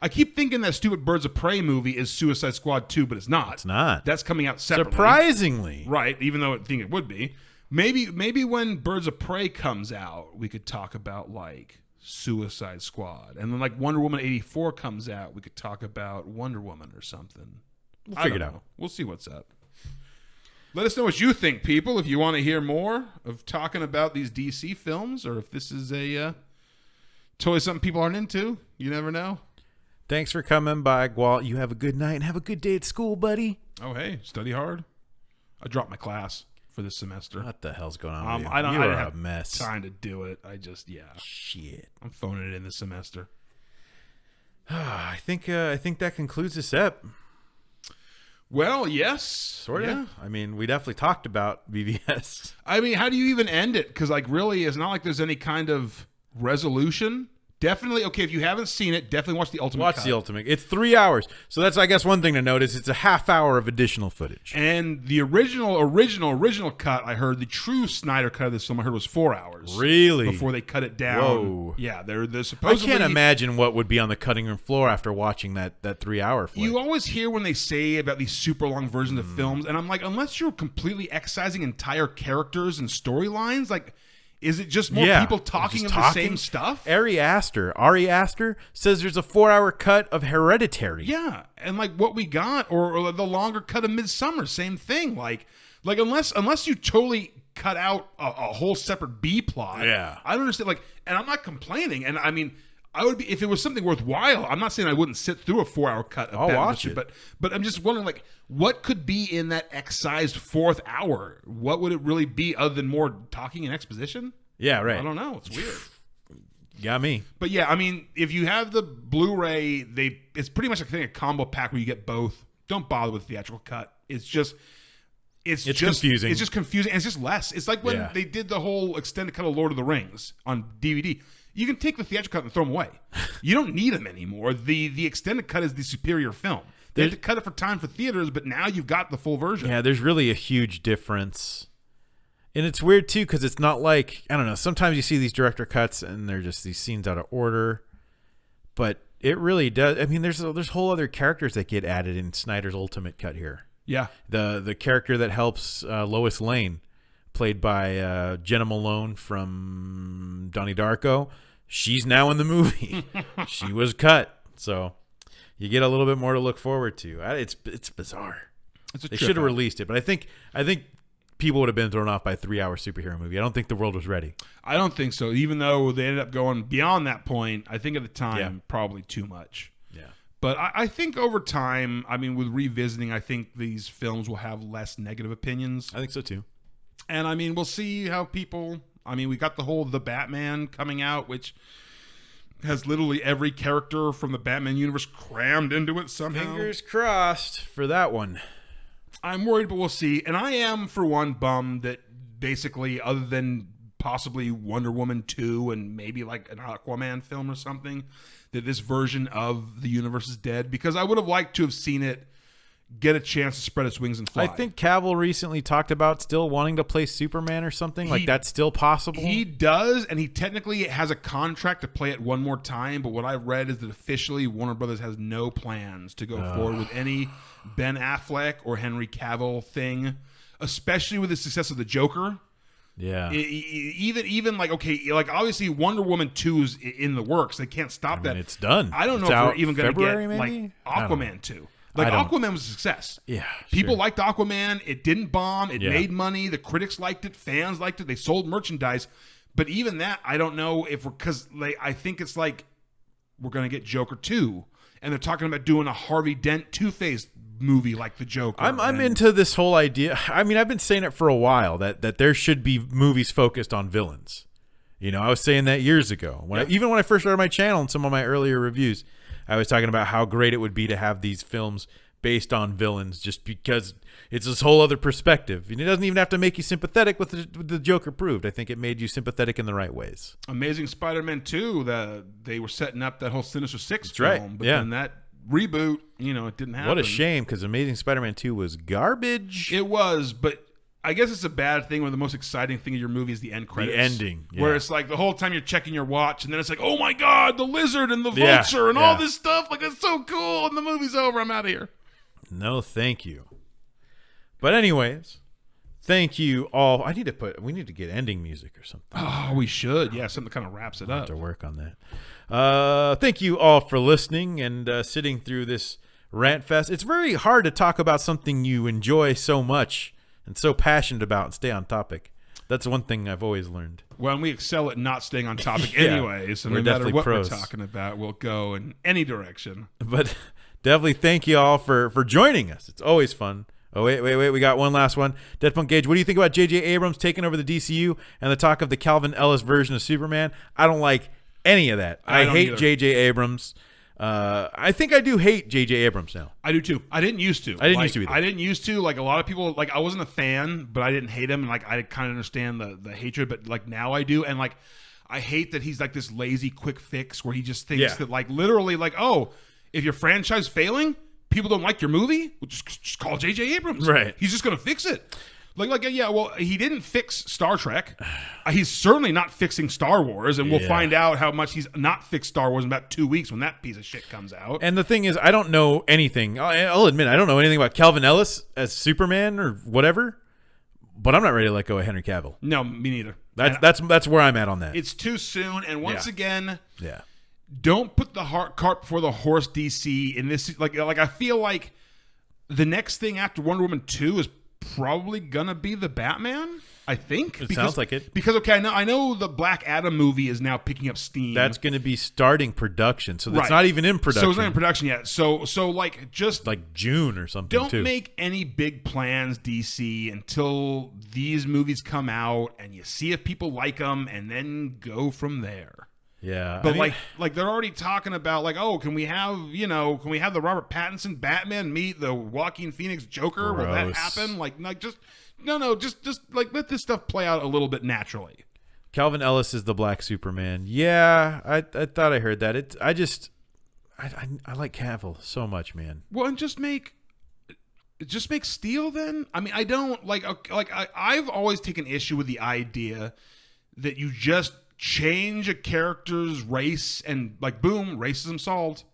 I keep thinking that stupid Birds of Prey movie is Suicide Squad 2, but it's not. It's not. That's coming out separately. Surprisingly. Right, even though I think it would be. Maybe when Birds of Prey comes out, we could talk about like Suicide Squad. And then like Wonder Woman 84 comes out, we could talk about Wonder Woman or something. We'll figure it out. We'll see what's up. Let us know what you think, people, if you want to hear more of talking about these DC films or if this is a totally something people aren't into. You never know. Thanks for coming by, Gwalt. You have a good night and have a good day at school, buddy. Oh, hey, study hard. I dropped my class for this semester. What the hell's going on with you? I You didn't are have a mess. time to do it. Shit. I'm phoning it in this semester. I think that concludes this ep. Well, yes. Sort of. Yeah. I mean, we definitely talked about BVS. I mean, how do you even end it? Because, like, really, it's not like there's any kind of resolution. Definitely, okay, if you haven't seen it, definitely watch the Ultimate Cut. Watch the Ultimate. It's 3 hours. So that's, I guess, one thing to note is it's a half hour of additional footage. And the original cut, I heard, the true Snyder cut of this film, I heard was 4 hours. Really? Before they cut it down. Whoa. Yeah, they're I supposedly... can't imagine what would be on the cutting room floor after watching that 3 hour flick. You always hear when they say about these super long versions of films, and I'm like, unless you're completely excising entire characters and storylines, like... Is it just more people talking of the same stuff? Ari Aster says there's a 4 hour cut of Hereditary. Yeah, and like what we got, or the longer cut of Midsummer, same thing. Like unless you totally cut out a whole separate B plot. Yeah, I don't understand. Like, and I'm not complaining. And I mean, I would be if it was something worthwhile. I'm not saying I wouldn't sit through a 4 hour cut of I'll Batman watch it. but I'm just wondering, like, what could be in that excised fourth hour? What would it really be other than more talking and exposition? Yeah, right. I don't know. It's weird. Got me. But yeah, I mean, if you have the Blu-ray, it's pretty much a combo pack where you get both. Don't bother with the theatrical cut. It's just confusing. It's just confusing, and it's just less. It's like when they did the whole extended cut of Lord of the Rings on DVD. You can take the theatrical cut and throw them away. You don't need them anymore. The extended cut is the superior film. They had to cut it for time for theaters, but now you've got the full version. Yeah, there's really a huge difference. And it's weird, too, because it's not like, I don't know, sometimes you see these director cuts and they're just these scenes out of order. But it really does. I mean, there's whole other characters that get added in Snyder's Ultimate Cut here. Yeah. The character that helps Lois Lane, played by Jenna Malone from Donnie Darko, she's now in the movie. She was cut. So you get a little bit more to look forward to. It's bizarre. They should have released it. But I think people would have been thrown off by a 3 hour superhero movie. I don't think the world was ready. I don't think so. Even though they ended up going beyond that point, I think at the time, probably too much. Yeah. But I think over time, I mean, with revisiting, I think these films will have less negative opinions. I think so, too. And I mean, we'll see how people, I mean, we got the Batman coming out, which has literally every character from the Batman universe crammed into it somehow. Fingers crossed for that one. I'm worried, but we'll see. And I am, for one, bummed that basically, other than possibly Wonder Woman 2 and maybe like an Aquaman film or something, that this version of the universe is dead, because I would have liked to have seen it get a chance to spread its wings and fly. I think Cavill recently talked about still wanting to play Superman or something. Like, that's still possible? He does, and he technically has a contract to play it one more time, but what I've read is that officially Warner Brothers has no plans to go forward with any Ben Affleck or Henry Cavill thing, especially with the success of the Joker. Yeah. Even like, okay, like obviously Wonder Woman 2 is in the works. They can't stop that. It's done. I don't know if we're even going to get like Aquaman 2. Like, Aquaman was a success. Yeah. People liked Aquaman. It didn't bomb. It made money. The critics liked it. Fans liked it. They sold merchandise. But even that, I don't know if we're, because I think it's like we're going to get Joker 2. And they're talking about doing a Harvey Dent Two-Face movie like the Joker. I'm into this whole idea. I mean, I've been saying it for a while that there should be movies focused on villains. You know, I was saying that years ago. Even when I first started my channel and some of my earlier reviews, I was talking about how great it would be to have these films based on villains, just because it's this whole other perspective. And it doesn't even have to make you sympathetic with the Joker proved. I think it made you sympathetic in the right ways. Amazing Spider-Man 2, they were setting up that whole Sinister Six film. Right. But then that reboot, it didn't happen. What a shame, because Amazing Spider-Man 2 was garbage. It was, but I guess it's a bad thing when the most exciting thing of your movie is the end credits. The ending. Yeah. Where it's like the whole time you're checking your watch, and then it's like, oh my God, the lizard and the vulture and all this stuff. Like, it's so cool, and the movie's over. I'm out of here. No, thank you. But anyways, thank you all. We need to get ending music or something. Oh, we should. Yeah, something that kind of wraps it I'll up. have to work on that. Thank you all for listening and sitting through this rant fest. It's very hard to talk about something you enjoy so much and so passionate about and stay on topic. That's one thing I've always learned. Well, and we excel at not staying on topic anyways. So no matter what we're talking about, we'll go in any direction. But definitely thank you all for joining us. It's always fun. Oh, wait. We got one last one. Deadpunk Gage, what do you think about J.J. Abrams taking over the DCU and the talk of the Calvin Ellis version of Superman? I don't like any of that. I hate J.J. Abrams. I think I do hate J.J. Abrams now. I do too. I didn't used to. I didn't used to either. I didn't used to. Like, a lot of people, like, I wasn't a fan, but I didn't hate him. And, like, I kind of understand the hatred, but, like, now I do. And, like, I hate that he's, like, this lazy quick fix where he just thinks that, like, literally, like, oh, if your franchise failing, people don't like your movie, well, just call J.J. Abrams. Right. He's just going to fix it. Well, he didn't fix Star Trek. He's certainly not fixing Star Wars, and we'll find out how much he's not fixed Star Wars in about 2 weeks when that piece of shit comes out. And the thing is, I don't know anything. I'll admit, I don't know anything about Calvin Ellis as Superman or whatever, but I'm not ready to let go of Henry Cavill. No, me neither. That's where I'm at on that. It's too soon, and once again, yeah. Don't put the cart before the horse, DC. In this, like I feel like the next thing after Wonder Woman 2 is probably gonna be the Batman. I think it sounds like it. Because I know the Black Adam movie is now picking up steam. That's going to be starting production, so that's not even in production. So it's not in production yet. So like just like June or something. Don't make any big plans, DC, until these movies come out and you see if people like them, and then go from there. Yeah, but like they're already talking about like, oh, can we have the Robert Pattinson Batman meet the Joaquin Phoenix Joker? Gross. Will that happen? Like just like let this stuff play out a little bit naturally. Calvin Ellis is the Black Superman. Yeah, I thought I heard that. I like Cavill so much, man. Well, and just make Steel then. I mean, I don't I've always taken issue with the idea that you just change a character's race and like boom, racism solved.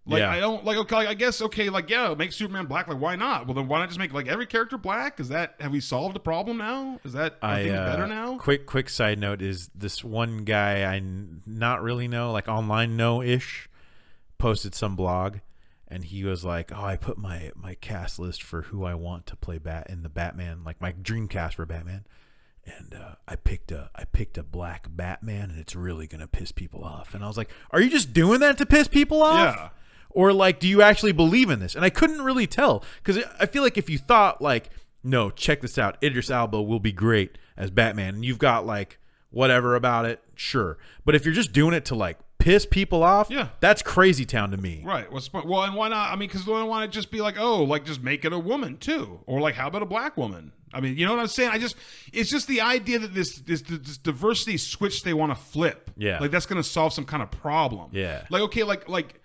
Like I don't like okay, I guess make Superman black. Like why not? Well then why not just make like every character black? Have we solved the problem now? Is that are things better now? Quick side note is this one guy I not really know, like online know-ish, posted some blog and he was like, oh, I put my cast list for who I want to play in the Batman, like my dream cast for Batman. And I picked a black Batman, and it's really gonna piss people off. And I was like, "Are you just doing that to piss people off? Yeah. Or like, do you actually believe in this?" And I couldn't really tell because I feel like if you thought like no, check this out. Idris Elba will be great as Batman. And you've got like whatever about it, sure. But if you're just doing it to like piss people off, that's crazy town to me. Right. What's the point? Well, and why not? I mean, because why not just be like, oh, like just make it a woman too, or like how about a black woman? I mean, you know what I'm saying? It's just the idea that this diversity switch they want to flip. Yeah. Like that's going to solve some kind of problem. Yeah. Like okay, like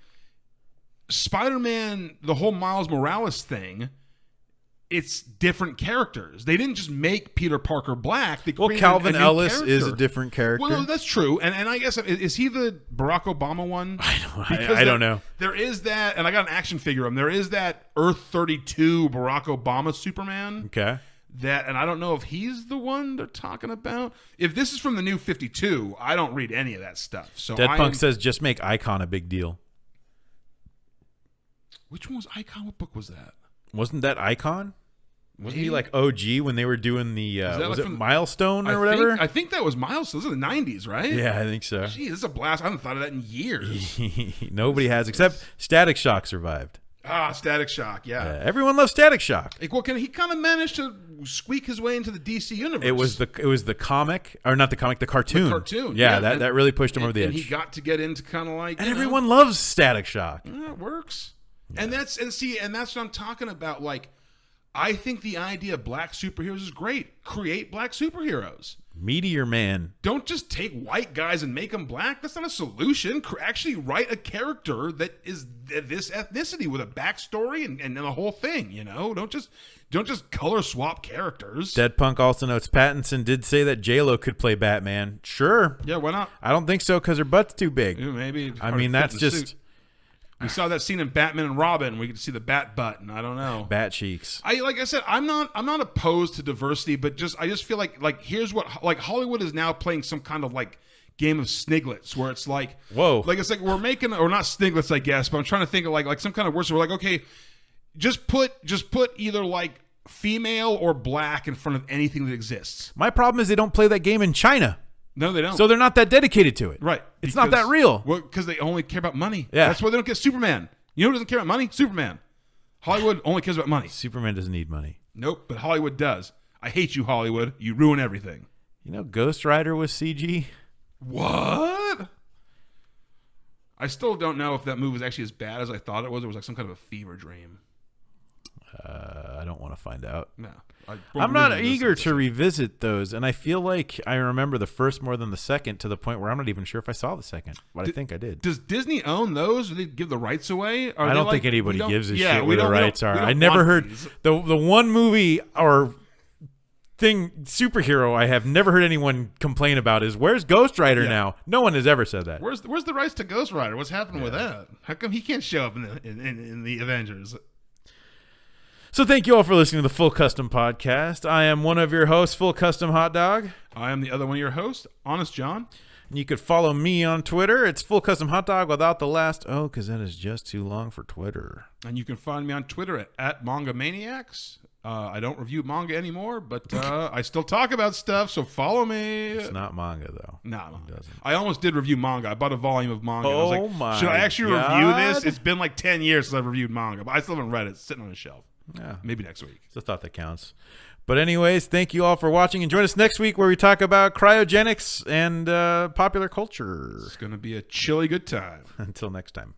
Spider-Man, the whole Miles Morales thing. It's different characters. They didn't just make Peter Parker black. They created Calvin a new Ellis character. is a different character. Well, no, that's true. And I guess, is he the Barack Obama one? I don't know. There is that, and I got an action figure of him. There is that Earth 32 Barack Obama Superman. Okay. And I don't know if he's the one they're talking about. If this is from the new 52, I don't read any of that stuff. So Deadpunk says just make Icon a big deal. Which one was Icon? What book was that? Wasn't that Icon? Wasn't he like OG when they were doing the was it Milestone or whatever? I think that was Milestone. This is the 90s, right? Yeah, I think so. Gee, this is a blast. I haven't thought of that in years. Nobody has except Static Shock survived. Static Shock, yeah. Everyone loves Static Shock. Like, well, he kind of managed to squeak his way into the DC universe. It was the comic, or not the comic, the cartoon. The cartoon, yeah. That really pushed him over the edge. And he got to get into kind of like, and everyone loves Static Shock. Yeah, it works. Yeah. And that's what I'm talking about. Like, I think the idea of black superheroes is great. Create black superheroes. Meteor Man. Don't just take white guys and make them black. That's not a solution. Actually write a character that is this ethnicity with a backstory and the whole thing, you know? Don't just color swap characters. Deadpunk also notes Pattinson did say that J-Lo could play Batman. Sure. Yeah, why not? I don't think so because her butt's too big. Yeah, maybe. I mean, that's just... Suit. We saw that scene in Batman and Robin. We could see the bat butt, and I don't know. Bat cheeks. Like I said, I'm not opposed to diversity, but I just feel like here's what like Hollywood is now playing some kind of like game of Sniglets where it's like whoa, like it's like we're making or not Sniglets, I guess, but I'm trying to think of like some kind of words. So we're like, okay, just put either like female or black in front of anything that exists. My problem is they don't play that game in China. No, they don't. So they're not that dedicated to it. Right. It's not that real. Well, because they only care about money. Yeah. That's why they don't get Superman. You know who doesn't care about money? Superman. Hollywood only cares about money. Superman doesn't need money. Nope, but Hollywood does. I hate you, Hollywood. You ruin everything. You know Ghost Rider was CG? What? I still don't know if that movie was actually as bad as I thought it was. It was like some kind of a fever dream. I don't want to find out. No. I'm not eager to revisit those, and I feel like I remember the first more than the second to the point where I'm not even sure if I saw the second, but I think I did. Does Disney own those? Do they give the rights away? I don't think anybody gives a shit where the rights are. I never heard these. the one movie or thing superhero I have never heard anyone complain about is where's Ghost Rider now? No one has ever said that. Where's the rights to Ghost Rider? What's happening with that? How come he can't show up in the Avengers? So thank you all for listening to the Full Custom Podcast. I am one of your hosts, Full Custom Hot Dog. I am the other one of your hosts, Honest Jonn. And you could follow me on Twitter. It's Full Custom Hot Dog without the last O because that is just too long for Twitter. And you can find me on Twitter at MangaManiacs. I don't review manga anymore, but I still talk about stuff, so follow me. It's not manga, though. No. It doesn't. I almost did review manga. I bought a volume of manga. I was like, my should I actually God. review this? It's been like 10 years since I've reviewed manga, but I still haven't read it. It's sitting on the shelf. Yeah. Maybe next week. It's a thought that counts. But anyways, thank you all for watching, and join us next week where we talk about cryogenics and popular culture. It's going to be a chilly good time. Until next time.